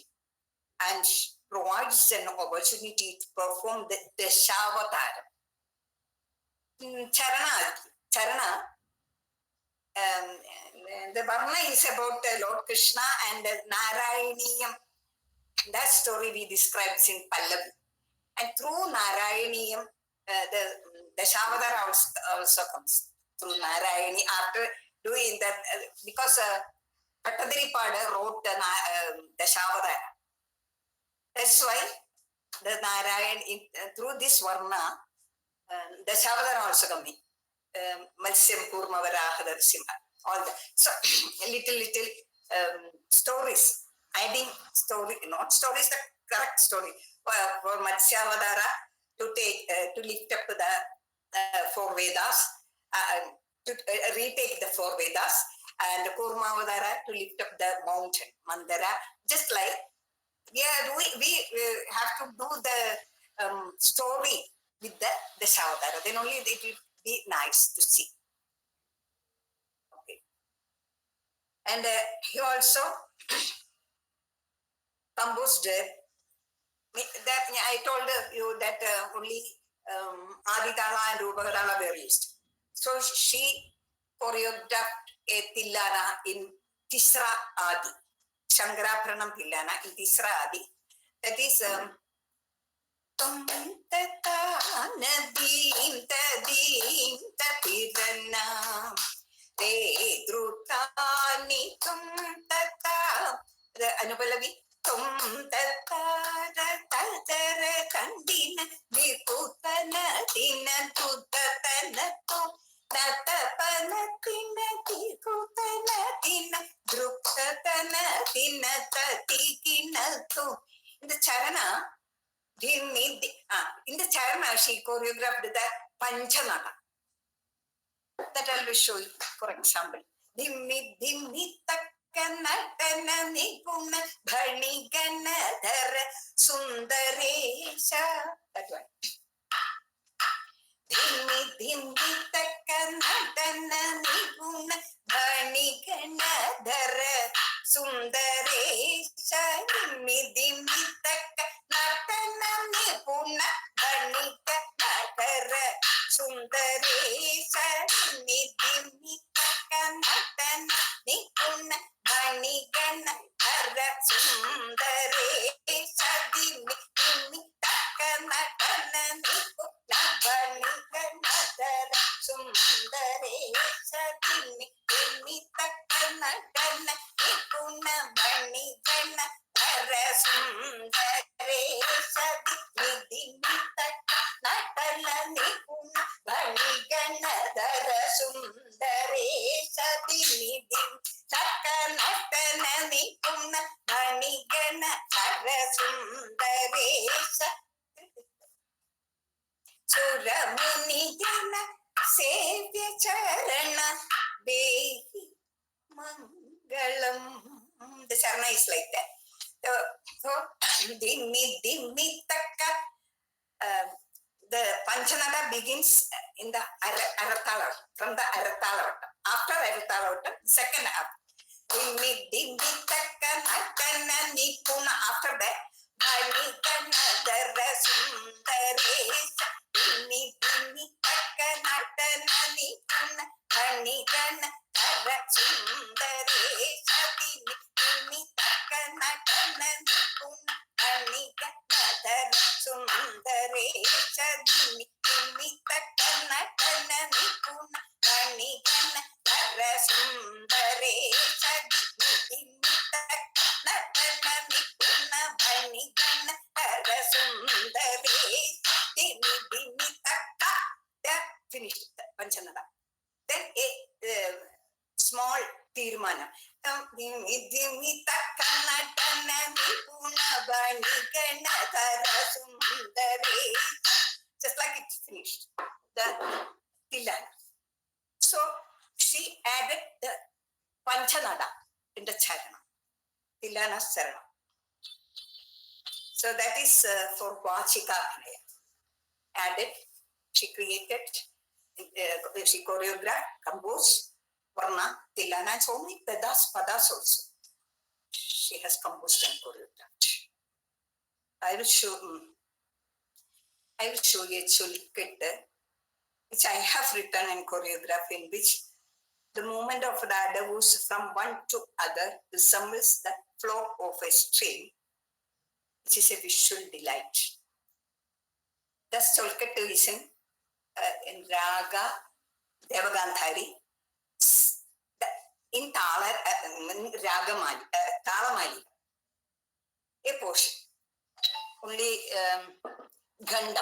and provides an opportunity to perform the Dashavatara. Charana, the Varna is about Lord Krishna and Narayaniyam. That story we described in Pallavi. And through Narayaniyam, the Dashavatara also comes through Narayani after doing that, because Pattadiripada wrote the Dashavatara. That's why the Narayan, through this Varna, Dashavatara also coming. Malsyam Kurma Varaha Simha, all that. So little stories, adding story, not stories, the correct story for Matsyavadara to take to lift up the 4 Vedas, to retake the 4 Vedas, and Kurmavadara to lift up the mountain Mandara. Just like we have to do the story with the Dashavatara, then only it will be nice to see. Okay. And he also composed that I told you that only Aditala and Rupakatala were used. So she choreographed a Tillana in Tisra Adi, Shankarapranam Tillana in Tisra Adi. That is Tum tata nadim tadim tatirana te drutani tum tata. The Anupalavi tum tata tatara kandina vikutana tina tutatana to natapana tina vikutana tina drupatana tina tatikina to. In the Charana, in the Charana, she choreographed the Panchanaka. That I will show you, for example. Dhimmi dhimmi takkanatana nipuna bhaniganadhara sundaresha. That one. Dhimmi dhimmi takkanatana nipuna bhaniganadhara sundaresha. Dhimmi dhimmi takkanatana nipuna bhaniganadhara sundaresha. Dhimmi dhimmi takkanatana nipuna bhaniganadhara sundaresha. Dhimmi dhimmi takkanatana nipuna bhaniganadhara sundaresha. charana dehi mangalam. The charana is like that. So dimmi takka. The Panchanada begins in the Arathala, from the Arathala. After Arathala, second up. Dimmi takka nakana nipuna. After that, Bhanikana dara sundaresha. Dimmi takka nakana nipuna. Bhanikana dara sundaresha. Dimmi takka nakana nipuna. Bhanikana dara sundaresha. Dimmi takka nakana nipuna. Bhanikana dara sundaresha. Dimmi takka nakana nipuna. Bhanikana dara sundaresha. Dimmi takka. That finished Panchanada. Then a small tirmana. Dimmi takka nakana nipuna. Bhanikana dara sundaresha. Just like it's finished. The Tilana. So she added the Panchanada in the Charana. Tilana Sarana. So that is for Vachika Abhinaya. Added, she created, she choreographed, composed, Varna, Tilana, and so many padas also. She has composed and choreographed. I will show you a chulkit which I have written and choreographed, in which the movement of the adavus from one to other resembles the flow of a stream, which is a visual delight. The chulkit is in Raga Devagandhari, in Tala Ragamali, Talamali, a portion. Only Ganda.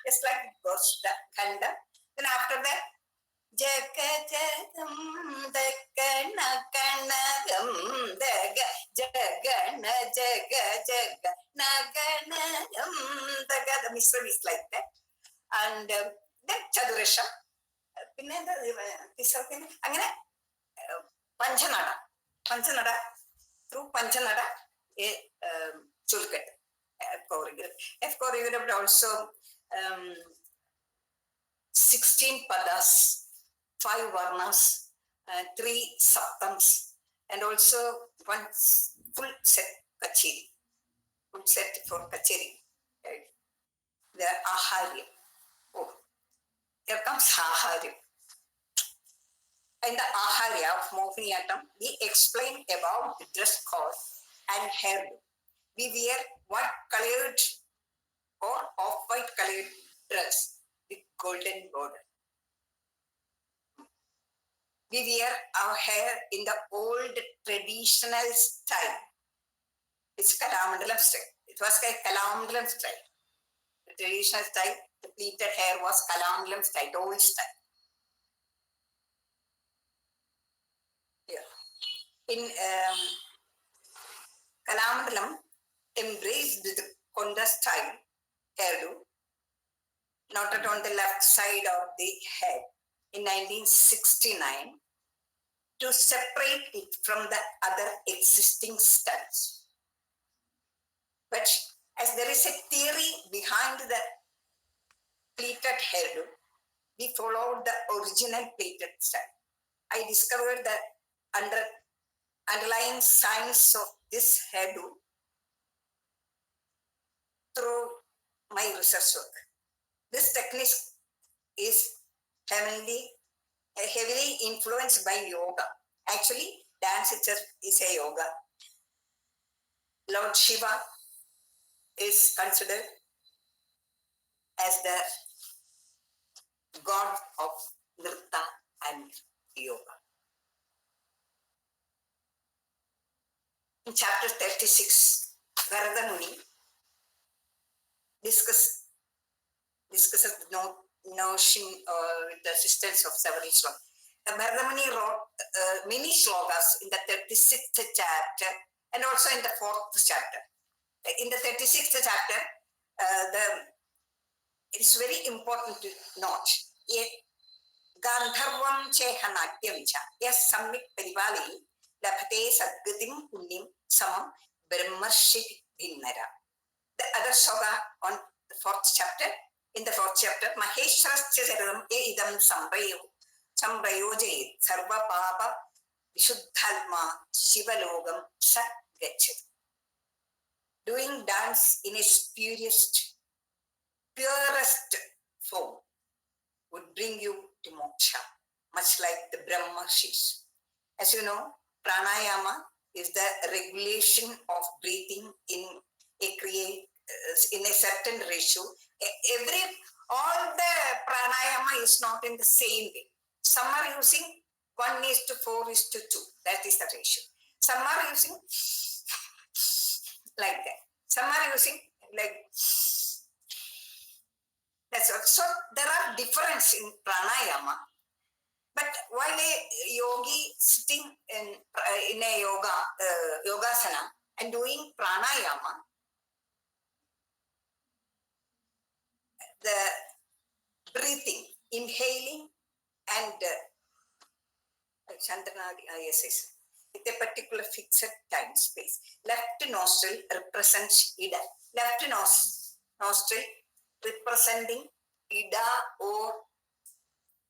It's like it goes the khanda. Then after that, Jagajagam Dagana Kanagam Daga Jagana Jaga Jaga Naganagam Daga. The Mishra is like that. And then Chaduresha. Angane Panchanada. Through Panchanada, a chulkat. F choreographed also 16 padas, 5 varnas, 3 saptams, and also one full set kacheri. Full set for kacheri. Right? The aharya. Oh, here comes aharya. In the aharya of Mohiniyattoam, we explain about the dress code and hairdo. We wear white colored or off-white colored dress with golden border. We wear our hair in the old traditional style. It's Kalamandalam style. It was a Kalamandalam style. The traditional style, the pleated hair was Kalamandalam style, the old style. Here. In Kalamandalam, embraced the Konda style hairdo, noted on the left side of the head in 1969 to separate it from the other existing styles. But as there is a theory behind the pleated hairdo, we followed the original pleated style. I discovered the underlying science of this hairdo through my research work. This technique is heavily influenced by yoga. Actually, dance itself is a yoga. Lord Shiva is considered as the god of nritta and yoga. In chapter 36, Narada Muni discusses the notion with the assistance of several slokas. Narada Muni wrote many slokas in the 36th chapter and also in the 4th chapter. In the 36th chapter, it's very important to note. Gandharvam cheha natyam cha yes sammik parivali labhate sadgatim punyam samam brahmarshi bhinnara. The other sloka on the 4th chapter, in the 4th chapter, Mahesharasya Saradam idam sambrayojayet sarva papa vishuddhalma shivalogam sa gachet. Doing dance in its purest form would bring you to moksha, much like the Brahmarshis. As you know, pranayama is the regulation of breathing in a certain ratio. All the pranayama is not in the same way. Some are using 1:4:2. That is the ratio. Some are using like that. Some are using like that's all. So there are differences in pranayama. But while a yogi sitting in a yogasana and doing pranayama, the breathing, inhaling and Chandranadi ISS with a particular fixed time space. Left nostril represents Ida. Left nostril representing Ida or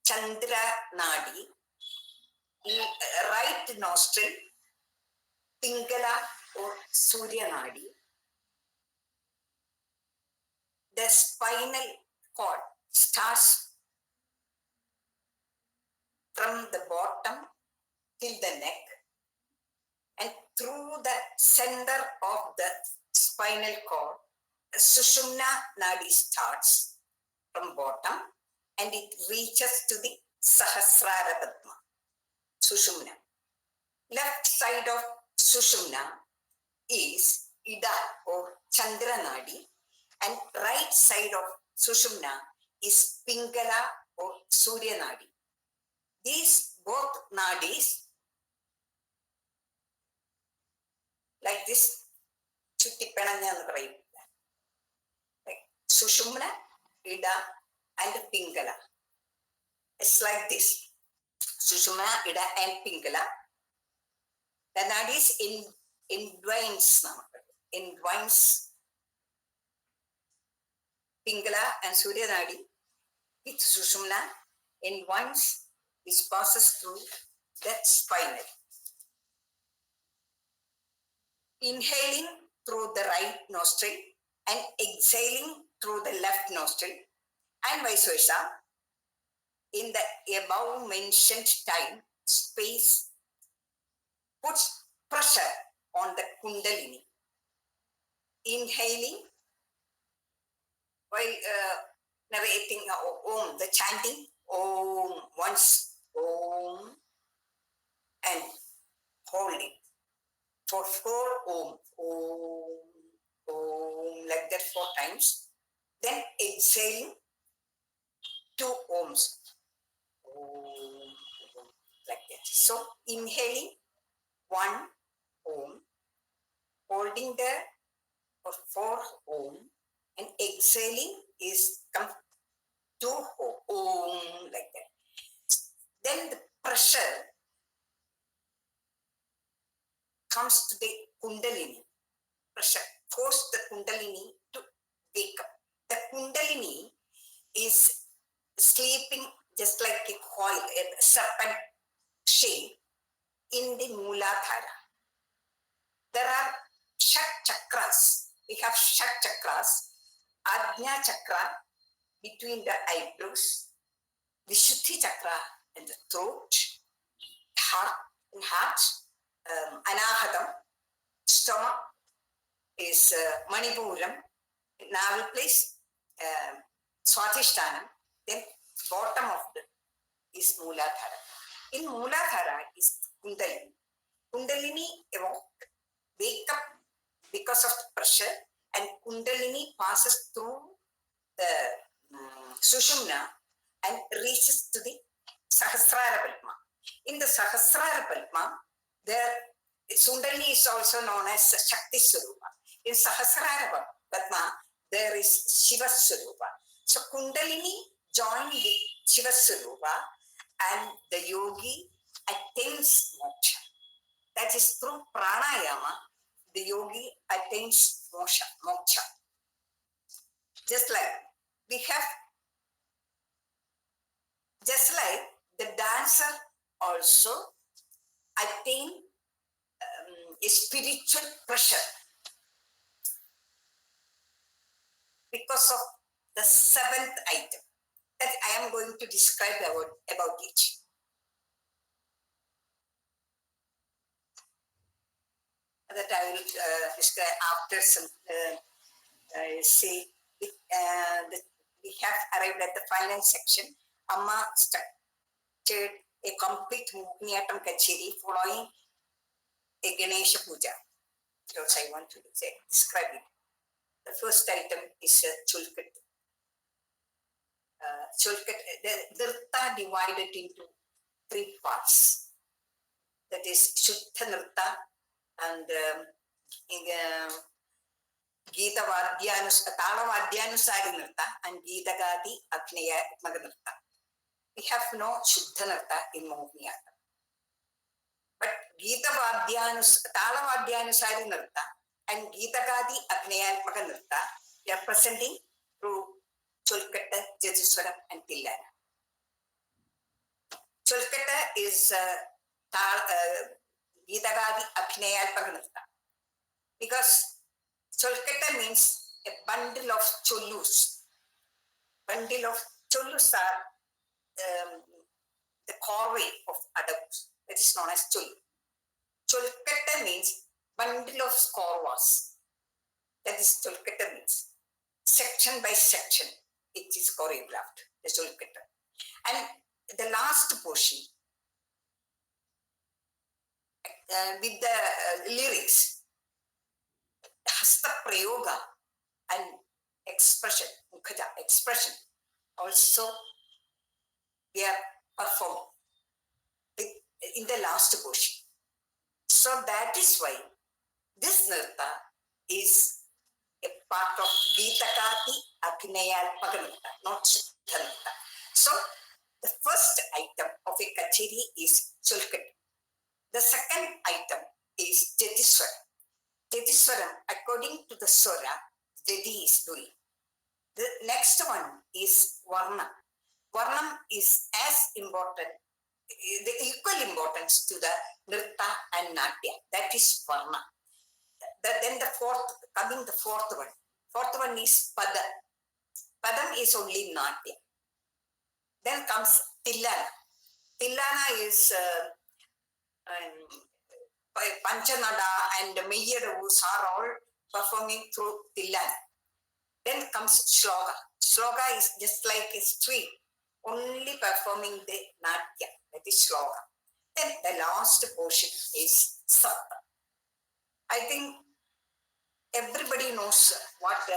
Chandra Nadi. Right nostril Pingala or Surya Nadi. The spinal cord starts from the bottom till the neck, and through the center of the spinal cord, the Sushumna Nadi starts from bottom and it reaches to the Sahasrara Padma, Sushumna. Left side of Sushumna is Ida or Chandra Nadi, and right side of Sushumna is Pingala or Surya Nadi. These both nadis, like this, like Sushumna, Ida, and Pingala. It's like this. Sushumna, Ida, and Pingala. The nadis entwines Pingala and Surya Nadi with Sushumna entwines, which passes through the spinal. Inhaling through the right nostril and exhaling through the left nostril, and vice versa, in the above mentioned time space puts pressure on the Kundalini. Inhaling while narrating Om, the chanting Om once, Om, and hold it for 4 Om, Om, Om, like that 4 times. Then exhaling 2 Oms, Om, like that. So inhaling 1 Om, holding there for 4 Om, and exhaling is 2 Om, like that. Then the pressure comes to the Kundalini. Pressure force the Kundalini to wake up. The Kundalini is sleeping just like a coil, a serpent shape in the Mooladhara. There are Shat chakras. We have Shat chakras Ajna Chakra between the eyebrows, Vishuddhi Chakra in the throat, heart, Anahatam, stomach is Manipuram, navel place, Swathishtanam, then bottom of the is Mooladhara. In Mooladhara is Kundalini. Kundalini wake up because of the pressure, and Kundalini passes through the Sushumna and reaches to the Sahasrara Padma. In the Sahasrara Padma, there Kundalini is also known as Shakti Swarupa. In Sahasrara Padma, there is Shiva Swarupa. So Kundalini joined with Shiva Swarupa, and the yogi attains moksha. That is through pranayama, the yogi attains moksha. Just like the dancer also attain a spiritual pressure because of the seventh item that I am going to describe about it. That I will describe after some say. We have arrived at the final section. Amma structured a complete Mohiniyattom Kacheri following a Ganesha Puja. That's what I want to describe it. The first item is Chulkat. The Nirta divided into 3 parts. That is Shuddha Nirta and Gita Talavadyanusari Nirta and Gita Gadi Abhinaya Nirta. We have no Shuddha Nirta in Mohiniyattom. But Gita Talavadyanusari Nirta and Gita Gadi Abhinaya Nirta, they are presenting through Cholkatta, Jatiswaram and Tillana. Cholkatta is Gita Gadi Abhinaya Nirta because Cholkatta means a bundle of chollus. Bundle of chollus are the corvée of adults. That is known as chol. Cholkatta means bundle of skorvas. That is Cholkatta means. Section by section, it is choreographed, the Cholkatta. And the last portion, with the lyrics, Hasta Prayoga and expression, Mukhaja, expression, also they are performed in the last portion. So that is why this Nirta is a part of Gitakati Abhinayalpaka Nirta, not Shuddha Nirta. So the first item of a kacheri is Chulkat. The second item is Jatiswaram. Jatiswaram, according to the Swara, Jadi is doing. The next one is Varna. Varnam is as important, the equal importance to the Nirta and Natya. That is Varna. Then the fourth one. Fourth one is Pada. Padam is only Natya. Then comes Tillana. Tillana is Panchanada and Meyyadavus are all performing through Tillana. Then comes Shloka. Shloka is just like a stream, only performing the Natya, that is Shloka. Then the last portion is Sapta. I think everybody knows what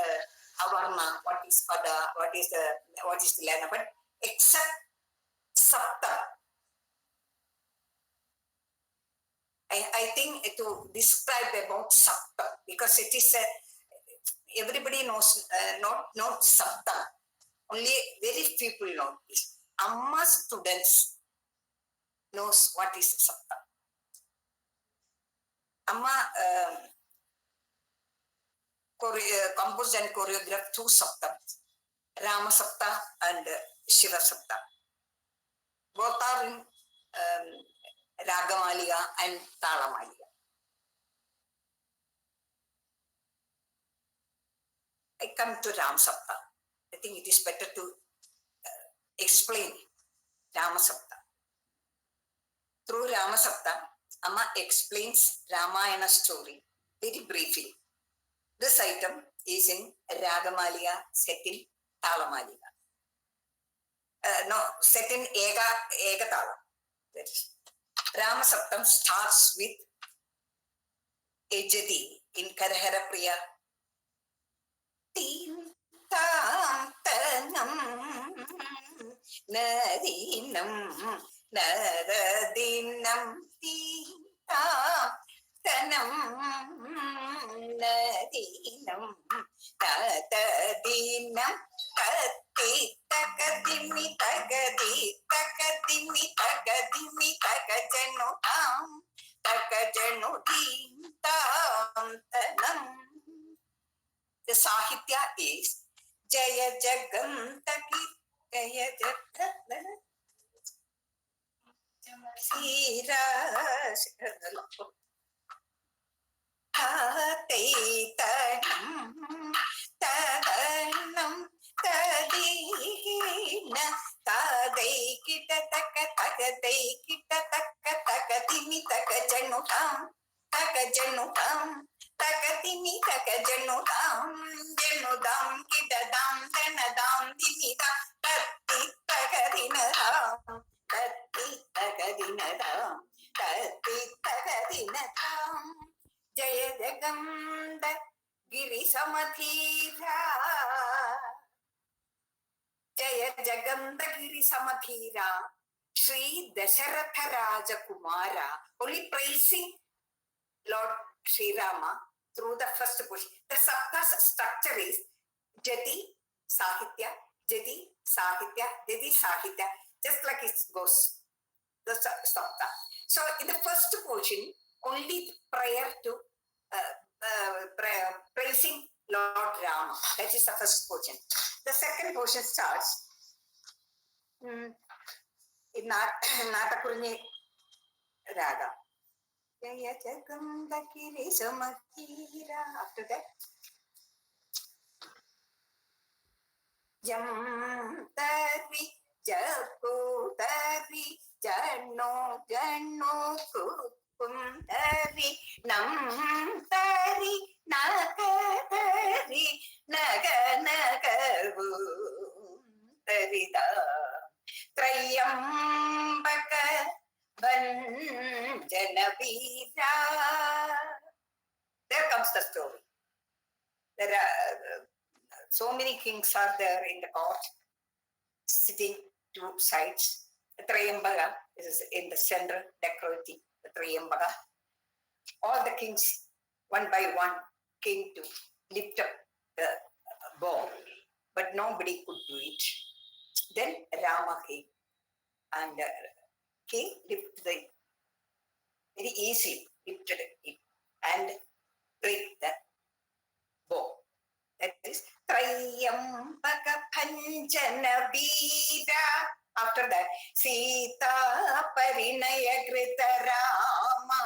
Avarna, what is Pada, what is Tillana, but except Sapta. I think to describe about Sapta, because it is everybody knows not Sapta. Only very few people know this. Ammas students knows what is Sapta. Amma composed and choreographed 2 Saptams, Rama Sapta and Shiva Sapta. Both are in Ragamaliga and Talamaliga. I come to Ram Sapta. I think it is better to explain Rama Sapta. Through Rama Sapta, Amma explains Ramayana story very briefly. This item is in Ragamaliya, set in Talamaliya. No, set in Ega Tala. That is. Rama Saptam starts with Ejati in Karahara Priya. Tam tanam nadinam nadinam tam tanam nadinam nadinam kati takadimi takadi takadimi takadimi takajanu tam tanam. The Sahitya is Jaya Jagantaki Jaya Jagantaki Tataitanam Tadanam Tadina Tadai Kita Taka Takadai Kita Taka Takadimi Takajanutam Takajanutam Takatimi Takajanudam Janudam Kidadam Danadam Dimidam Tati Takadinadam Tati Takadinadam Tati Takadinadam Jaya Jaganda Giri Samathira Jaya Jaganda Giri Samathira Sri Dasharatha Raja Kumara, only praising Lord Sri Rama through the first portion. The Sapta's structure is Jati, Sahitya, Jati, Sahitya, Jati, Sahitya, just like it goes, the Sapta. So in the first portion, only prayer to praising Lord Rama. That is the first portion. The second portion starts in Natakurni Raga. After that, Jam Tari, Japu Tari, Jano, Jano, Kukum Tari, Nam Tari, Naga Tari, Naga Nagavu Tarida, Trayambaka. Janavira. There comes the story. There are so many kings are there in the court, sitting two sides. The Trayambaka is in the center, decorating the Trayambaka. All the kings, one by one, came to lift up the bow, but nobody could do it. Then Rama came and he lifted the very easily lifted it and break the bow. That is Trayambaka Panjana Vida. After that, Sita Parinaya Grita Rama.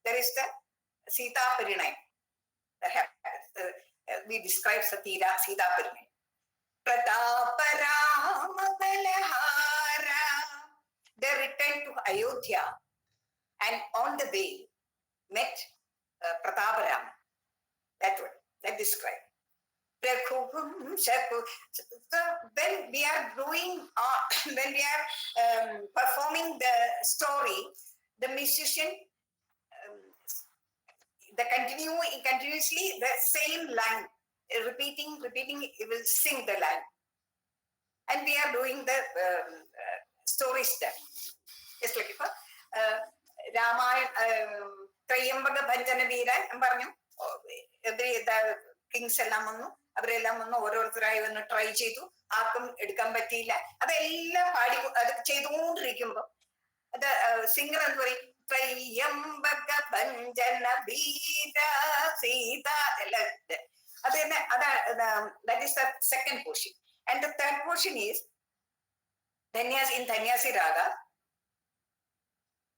There is the Sita Parinaya. We describe Satira, Sita Parinaya. Prataparama Balahara. They returned to Ayodhya and on the way met Prataparam. That one, that described. So when we are doing, when we are performing the story, the musician, continuously the same line, repeating, he will sing the line. And we are doing the story step. Just like Ramayana, Trayambaka Bhanjana Veera, the kings എല്ലാം വന്നു അവരെല്ലാം വന്ന് ഓരോരുത്തരായി വന്ന് try ചെയ്തു ആർക്കും എടുക്കാൻ പറ്റിയില്ല അതെല്ലാം പാടി അത് ചെയ്തുകൊണ്ടിരിക്കുമ്പോ അത് സിംഗർ എന്ന് പറയും ത്രയംബക ഭഞ്ജന വീര സീത എല്ലാം അത് തന്നെ that is the second portion and the third portion is in Dhanyasi Raga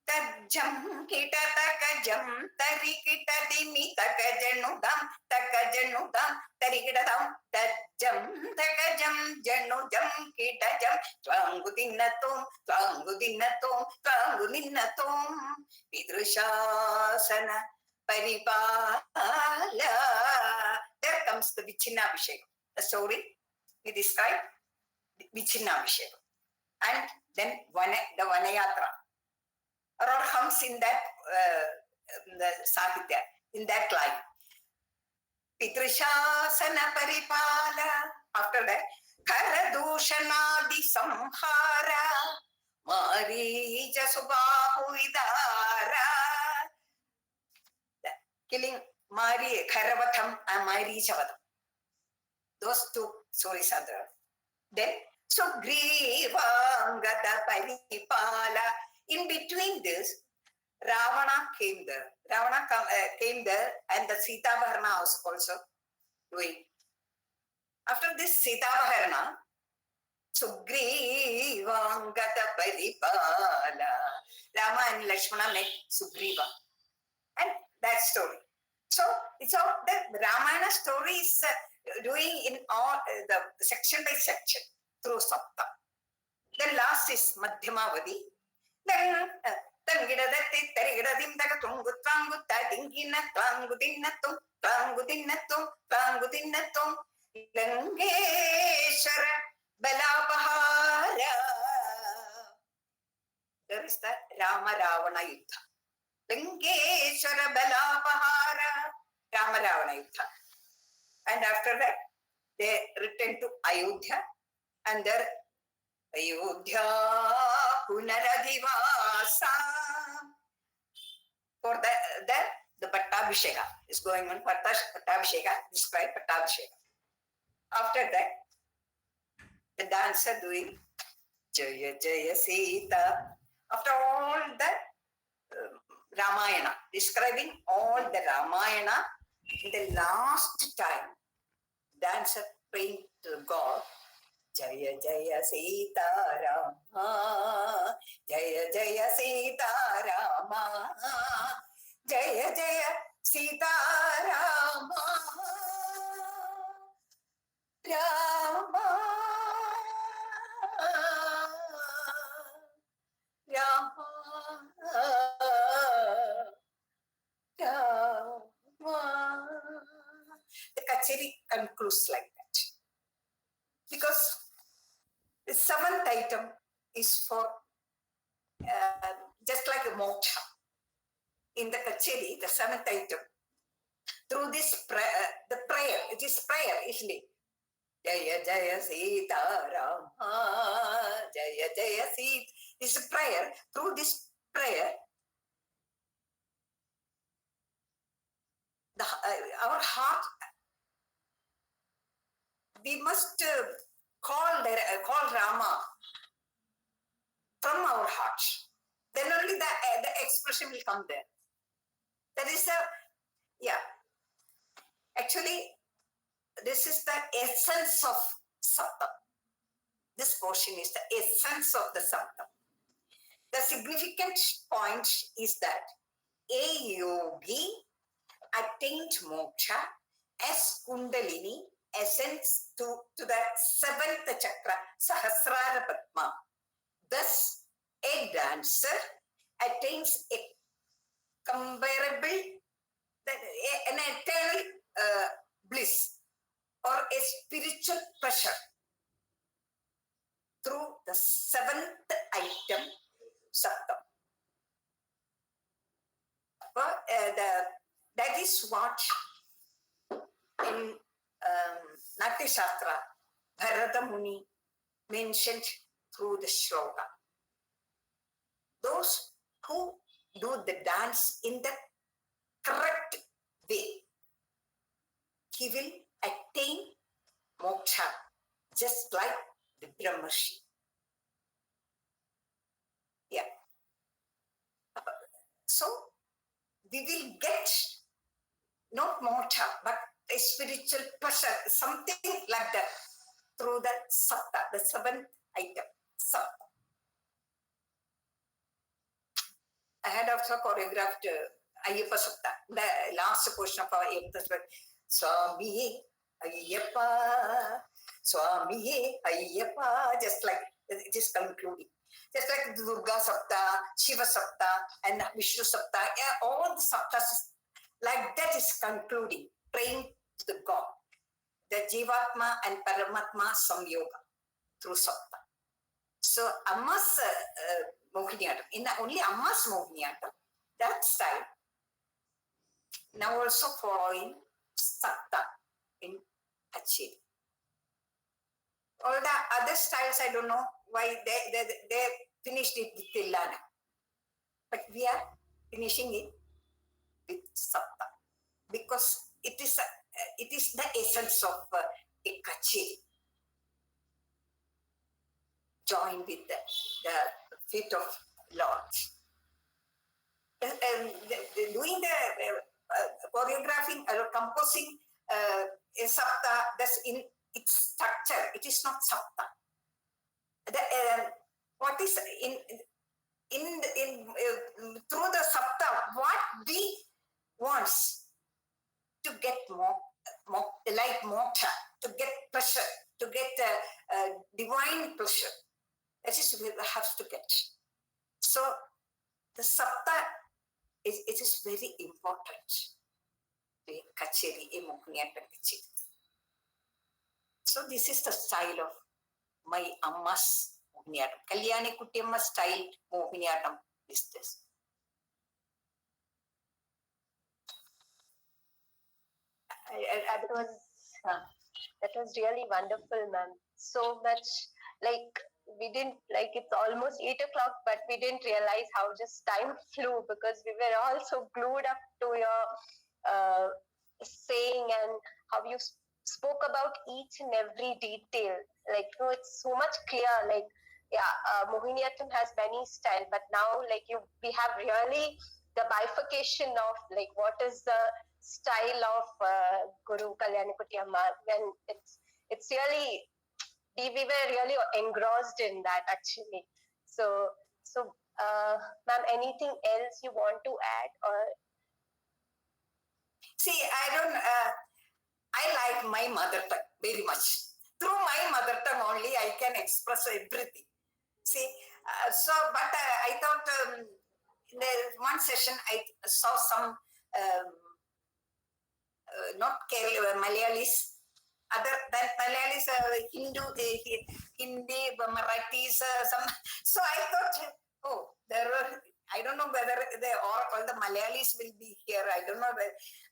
Tajam kita takajam tari kita dimi takajanudam tari kita dam tajam janudam kita jam twangudinatum vidrushasana paripala. There comes the Vichinabhishekam. The story we describe Vichinabhishekam, and then the Vanayatra. Or comes in that the Sahitya, in that line. Pitrishasana paripala. After that, Karadushanadi samhara Marija subahu idara. Killing Mari Karavatham and Marijavatham. Those two stories are there. Then Sugriva Paripala. In between this, Ravana came there. Came there, and the Sita Bharana was also doing. After this Sita Bharana, Sugriva Gata Paripala. Rama and Lakshmana met Sugriva. And that story. So it's all the Ramayana story is doing in all the section by section through Sapta. Then last is Madhyamavadi. Then Tangidadati Tarigadim Dagatungu Tangu Tadingina Tangudinatum Langeshara Balabahara. There is the Rama Ravana Yuddha. Langeshara Balabahara Rama Ravana Yuddha. And after that, they returned to Ayodhya, and there Ayodhya Punaradhivasa. For that, the Pattabhisheka is going on. Pattabhisheka, describe Pattabhisheka. After that, the dancer doing Jaya Jaya Sita. After all the Ramayana, describing all the Ramayana, in the last time, dancer praying to God, Jaya Jaya Sita Rama, Jaya Jaya Sita Rama, Jaya Jaya Sita Rama, Rama, Rama. The Kacheri concludes like that. Because the seventh item is for just like a moksha. In the Kacheri, the seventh item, through this the prayer, it is prayer, isn't it? Jaya Jaya Sita Rama, Jaya Jaya Sita. This is a prayer. Through this prayer, our heart, we must call Rama from our hearts. Then only the expression will come there. That is actually, this is the essence of Saptam. This portion is the essence of the Saptam. The significant point is that a yogi attained moksha as Kundalini ascends to the seventh chakra, Sahasrara Padma. Thus, a dancer attains a comparable, an eternal bliss or a spiritual pleasure through the seventh item, Saptam. That is what in Natya Shastra, Bharata Muni mentioned through the shloka. Those who do the dance in the correct way, he will attain moksha, just like the Brahmarshi. Yeah. So, we will get not moksha, but a spiritual pleasure, something like that, through the sapta, the seventh item, sapta. I had also choreographed Ayyappa Sapta, the last portion of our Ayyappa Sapta. Swami Ayyappa, Swami Ayyappa, just like it is concluding. Just like Durga Sapta, Shiva Sapta, and Vishnu Sapta, all the Saptas like that is concluding, praying to the God, the Jivatma and Paramatma Samyoga through Sapta. So Ammas Mohiniyattom, in only Ammas Mohiniyattom, that style, now also following Sapta in Kacheri. All the other styles, I don't know why they finished it with Tillana. But we are finishing it with Sapta because it is the essence of a Kacheri. Joined with the feet of Lord. Doing the choreographing or composing a sapta, that's in its structure. It is not sapta. What is in through the sapta, what we wants to get more like moksha, to get pleasure, to get divine pleasure. That is we have to get. So the sapta it is very important. The Kacheri, a Mohiniyattom Kacheri. So this is the style of my ammas Mohiniyattom. Kalyanikutty amma style Mohiniyattom is this. That was really wonderful, ma'am. So much, like, we didn't, like, it's almost 8 o'clock, but we didn't realize how just time flew because we were all so glued up to your saying and how you spoke about each and every detail. Like, you know, it's so much clear. Like, yeah, Mohiniyattom has many style, but now, like, we have really the bifurcation of, like, what is the style of Guru Kalyanikutty Amma, and it's really we were really engrossed in that actually. So ma'am, anything else you want to add? Or see, I like my mother tongue very much. Through my mother tongue only I can express everything. See, but I thought in the one session I saw some not Kerala, Malayalis, other than Malayalis, Hindi, Marathis, some. So I thought, oh, I don't know whether all the Malayalis will be here. I don't know.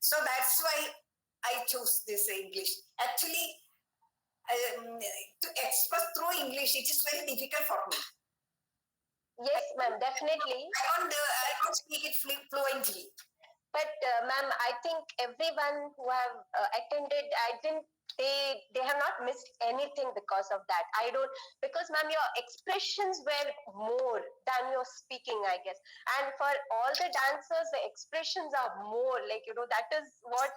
So that's why I chose this English. Actually, to express through English, it is very difficult for me. Yes, ma'am, definitely. I don't speak it fluently. But ma'am, I think everyone who have attended, they have not missed anything because of that. Because ma'am, your expressions were more than your speaking, I guess. And for all the dancers, the expressions are more, like, you know, that is what,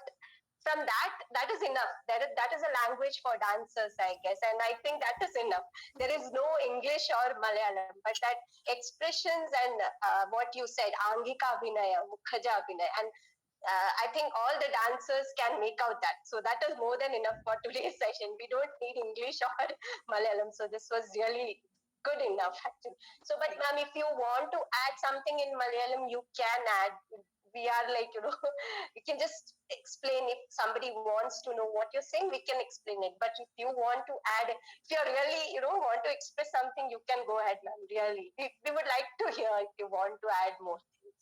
from that is enough. That is a language for dancers, I guess. And I think that is enough. There is no English or Malayalam, but that expressions and what you said, Angika Vinaya, Mukhaja Vinaya, and I think all the dancers can make out that. So that is more than enough for today's session. We don't need English or Malayalam. So this was really good enough, actually. So, but ma'am, if you want to add something in Malayalam, you can add. We are like, you know, we can just explain. If somebody wants to know what you're saying, we can explain it. But if you want to add, if you're really, you know, want to express something, you can go ahead, ma'am. Really, we would like to hear if you want to add more things.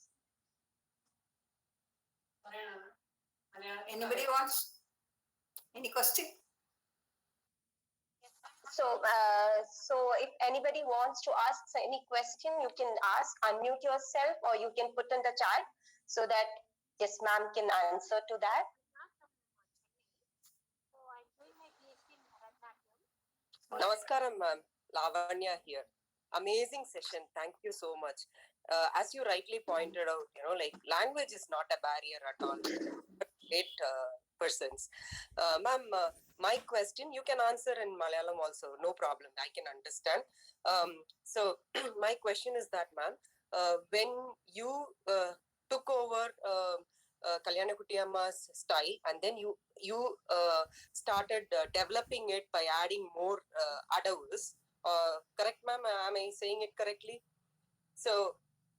Anybody wants any question? So if anybody wants to ask any question, you can ask, unmute yourself, or you can put in the chat so that, yes, ma'am can answer to that. Namaskaram, ma'am. Lavanya here. Amazing session. Thank you so much. As you rightly pointed out, you know, like, language is not a barrier at all. Great persons. Ma'am, my question, you can answer in Malayalam also, no problem. I can understand. So my question is that, ma'am, when you took over Kalyanikutty ammas style, and then you started developing it by adding more adavus. Correct, ma'am? Am I saying it correctly? So,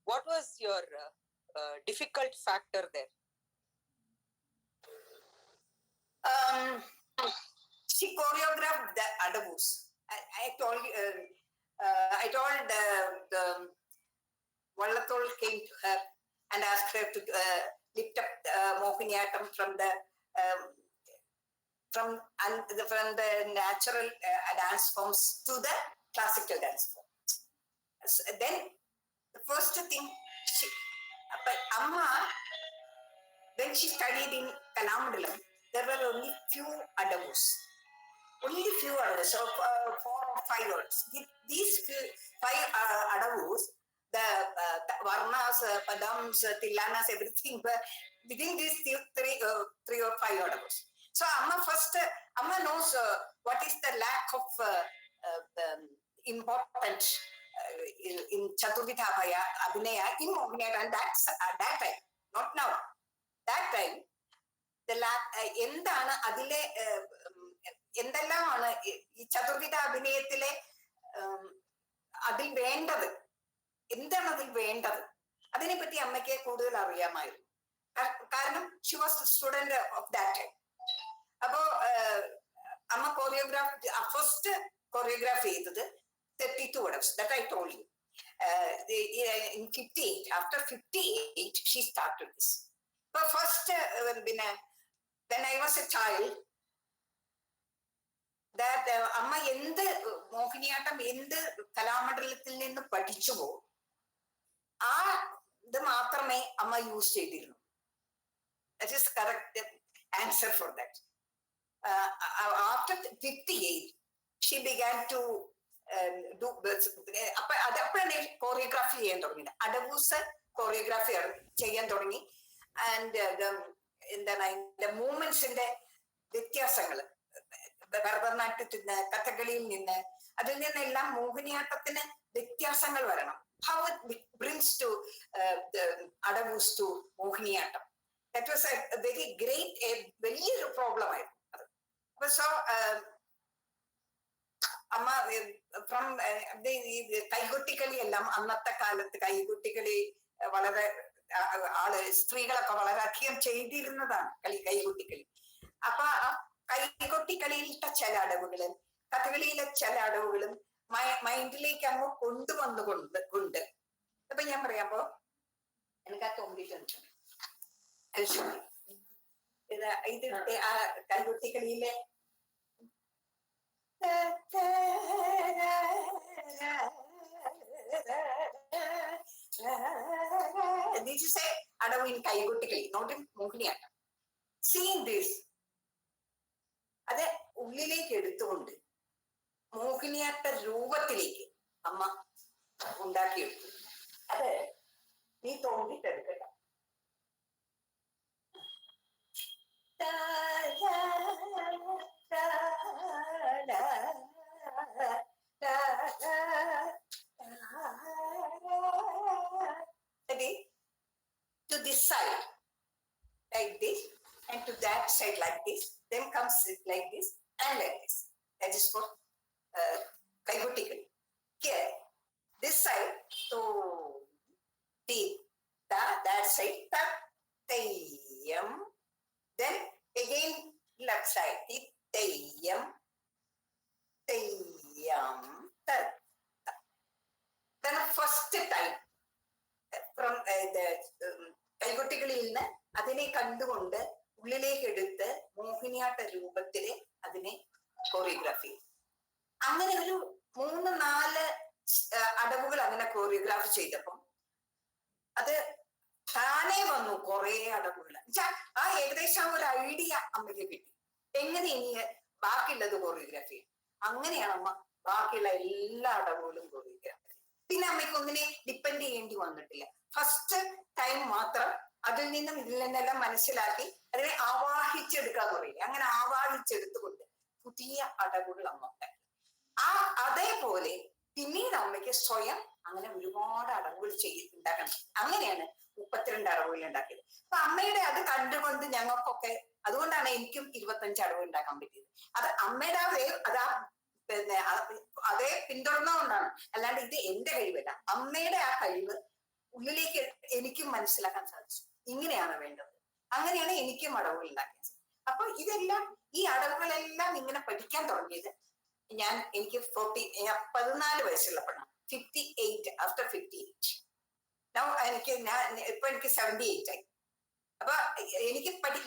what was your difficult factor there? She choreographed the adavus. I told the Vallatol came to her and asked her to lift up Mohiniyattom from the natural dance forms to the classical dance forms. Then the first thing, Amma, when she studied in Kalamandalam, there were only few adavus. Only few adavus, so 4 or 5 words. These 5 adavus, the varnas, padams, tillanas, everything were within these 3 or 5 adavus. So Amma knows what is the lack of important in Chaturvidha Abhinaya in Mohiniyattam, and that's at that time, not now. That time, the എന്താണ് അതിലെ എന്തെല്ലാമാണ് ഈ ചതുർവിധ അഭിനയത്തിലെ അതിൽ വേണ്ടത്, എന്താണ് അതിൽ വേണ്ടത്, അതിനെപ്പറ്റി അമ്മയ്ക്ക് കൂടുതൽ അറിയാമായിരുന്നു. കാരണം she was student of that time. അപ്പോ അമ്മ ഫസ്റ്റ് കൊറിയോഗ്രാഫ് ചെയ്തത് 32 adavus. That I told you. In 58, after 58, she started this. But first, when I was a child, that Amma എന്ത് മോഹിനിയാട്ടം എന്ത് കലാമണ്ഡലത്തിൽ നിന്ന് പഠിച്ചുവോ ആ ഇത് മാത്രമേ അമ്മ യൂസ് ചെയ്തിരുന്നു. That is correct answer for that. After 58, she began to do അതപ്പോഴാണ് കോറിയോഗ്രാഫി ചെയ്യാൻ തുടങ്ങിയത്. അഡവൂസ് കോറിയോഗ്രാഫി ചെയ്യാൻ തുടങ്ങി. ആൻഡ് എന്താണ് അതിന്റെ മൂവ്മെന്റ്സിന്റെ വ്യത്യാസങ്ങൾ ഭരതനാട്യത്തിൽ നിന്ന് കഥകളിയിൽ നിന്ന് അതിൽ നിന്നെല്ലാം മോഹിനിയാട്ടത്തിന് വ്യത്യാസങ്ങൾ വരണം. How it brings to adavus to Mohiniyattam. That was a very great, വലിയൊരു പ്രോബ്ലം ആയിരുന്നു അത്. So അമ്മ ഫ്രം കൈകൊട്ടിക്കളി എല്ലാം അന്നത്തെ കാലത്ത് കൈകൊട്ടിക്കളി വളരെ സ്ത്രീകളൊക്കെ വളരെയധികം ചെയ്തിരുന്നതാണ് കൈകൊട്ടിക്കളി. അപ്പൊ ആ കൈകൊട്ടിക്കളിയിലത്തെ ചില അടവുകളും കഥകളിയിലെ ചില അടവുകളും മൈൻഡിലേക്ക് അങ്ങ് കൊണ്ടുവന്നുകൊണ്ട് അപ്പൊ ഞാൻ പറയാമ്പോ എനിക്ക് ആ തോന്നിയിട്ടുണ്ട്. ഇത് ആ കൈകൊട്ടിക്കളിയിലെ this is a adavu in Kaikottikali, not in Mohiniyattam. Seeing this, അത് ഉള്ളിലേക്ക് എടുത്തുകൊണ്ട് മോഹിനിയാട്ട രൂപത്തിലേക്ക് അമ്മ ഉണ്ടാക്കിയെടുത്തു. അത് നീ തോന്നിട്ടെടുക്കട്ടെ. To this side like this, and to that side like this, then comes like this and like this. That is for kaigotikali. Here, this side to that side tayyam, then again left side tayyam tayyam. Then first time from the കൈകൊട്ടികളിൽ നിന്ന് അതിനെ കണ്ടുകൊണ്ട് ഉള്ളിലേക്ക് എടുത്ത് മോഹിനിയാട്ട രൂപത്തില് അതിനെ choreography ചെയ്യും. അങ്ങനെ ഒരു 3-4 അടവുകൾ അങ്ങനെ കോറിയോഗ്രാഫി ചെയ്തപ്പം അത് താനേ വന്നു കുറെ അടവുകൾ. ആ ഏകദേശം ഒരു ഐഡിയ അമ്മയ്ക്ക് കിട്ടി എങ്ങനെ ഇനി ബാക്കിയുള്ളത് കോറിയോഗ്രാഫി ചെയ്യും. അങ്ങനെയാണ് അമ്മ ബാക്കിയുള്ള എല്ലാ അടവുകളും കോറിയോഗ്രാഫി. പിന്നെ അമ്മയ്ക്ക് ഒന്നിനെ ഡിപ്പെൻഡ് ചെയ്യേണ്ടി വന്നിട്ടില്ല. ഫസ്റ്റ് ടൈം മാത്രം അതിൽ നിന്നും ഇതിൽ നിന്നെല്ലാം മനസ്സിലാക്കി അതിനെ ആവാഹിച്ചെടുക്കാന്ന് പറയില്ല, അങ്ങനെ ആവാഹിച്ചെടുത്തുകൊണ്ട് പുതിയ അടവുകൾ അമ്മ ഉണ്ടാക്കി. അതേപോലെ പിന്നീട് അമ്മയ്ക്ക് സ്വയം അങ്ങനെ ഒരുപാട് അടവുകൾ ഉണ്ടാക്കണം. അങ്ങനെയാണ് 32 അടവുകൾ ഉണ്ടാക്കിയത്. അപ്പൊ അമ്മയുടെ അത് കണ്ടുകൊണ്ട് ഞങ്ങൾക്കൊക്കെ, അതുകൊണ്ടാണ് എനിക്കും 25 അടവ് ഉണ്ടാക്കാൻ പറ്റിയത്. അത് അമ്മയുടെ ആ വേവ്, അതാ പിന്നെ അതേ പിന്തുടർന്നുകൊണ്ടാണ്, അല്ലാണ്ട് ഇത് എന്റെ കഴിവല്ല. അമ്മയുടെ ആ കഴിവ് ഉള്ളിലേക്ക് എനിക്കും മനസ്സിലാക്കാൻ സാധിച്ചു. ഇങ്ങനെയാണ് വേണ്ടത്. അങ്ങനെയാണ് എനിക്കും അടവുകൾ ഉണ്ടാക്കിയത്. അപ്പൊ ഇതെല്ലാം, ഈ അടവുകളെല്ലാം ഇങ്ങനെ പഠിക്കാൻ തുടങ്ങിയത് എനിക്ക് 14 വയസ്സുള്ളപ്പോഴാണ്. 58, ആഫ്റ്റർ 58. ഇപ്പൊ എനിക്ക് 78 ആയി. അപ്പൊ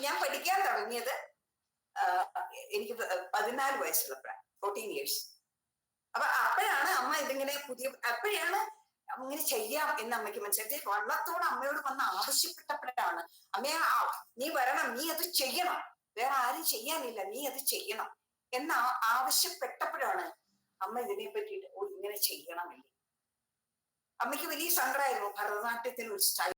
ഞാൻ പഠിക്കാൻ തുടങ്ങിയത് എനിക്ക് 14 വയസ്സുള്ളപ്പോഴാണ്, 14 ഇയേഴ്സ്. അപ്പൊ അപ്പോഴാണ് അമ്മ ഇതിങ്ങനെ അപ്പോഴാണ് ഇങ്ങനെ ചെയ്യാം എന്ന് അമ്മയ്ക്ക് മനസ്സിലാക്കി. വള്ളത്തോട് അമ്മയോട് വന്ന് ആവശ്യപ്പെട്ടപ്പോഴാണ്, അമ്മയെ നീ വരണം, നീ അത് ചെയ്യണം, വേറെ ആരും ചെയ്യാനില്ല, നീ അത് ചെയ്യണം എന്ന് ആവശ്യപ്പെട്ടപ്പോഴാണ് അമ്മ ഇതിനെ പറ്റിയിട്ട് ഇങ്ങനെ ചെയ്യണമല്ലേ. അമ്മയ്ക്ക് വലിയ സങ്കടമായിരുന്നു. ഭരതനാട്യത്തിന് ഒരു സ്റ്റൈൽ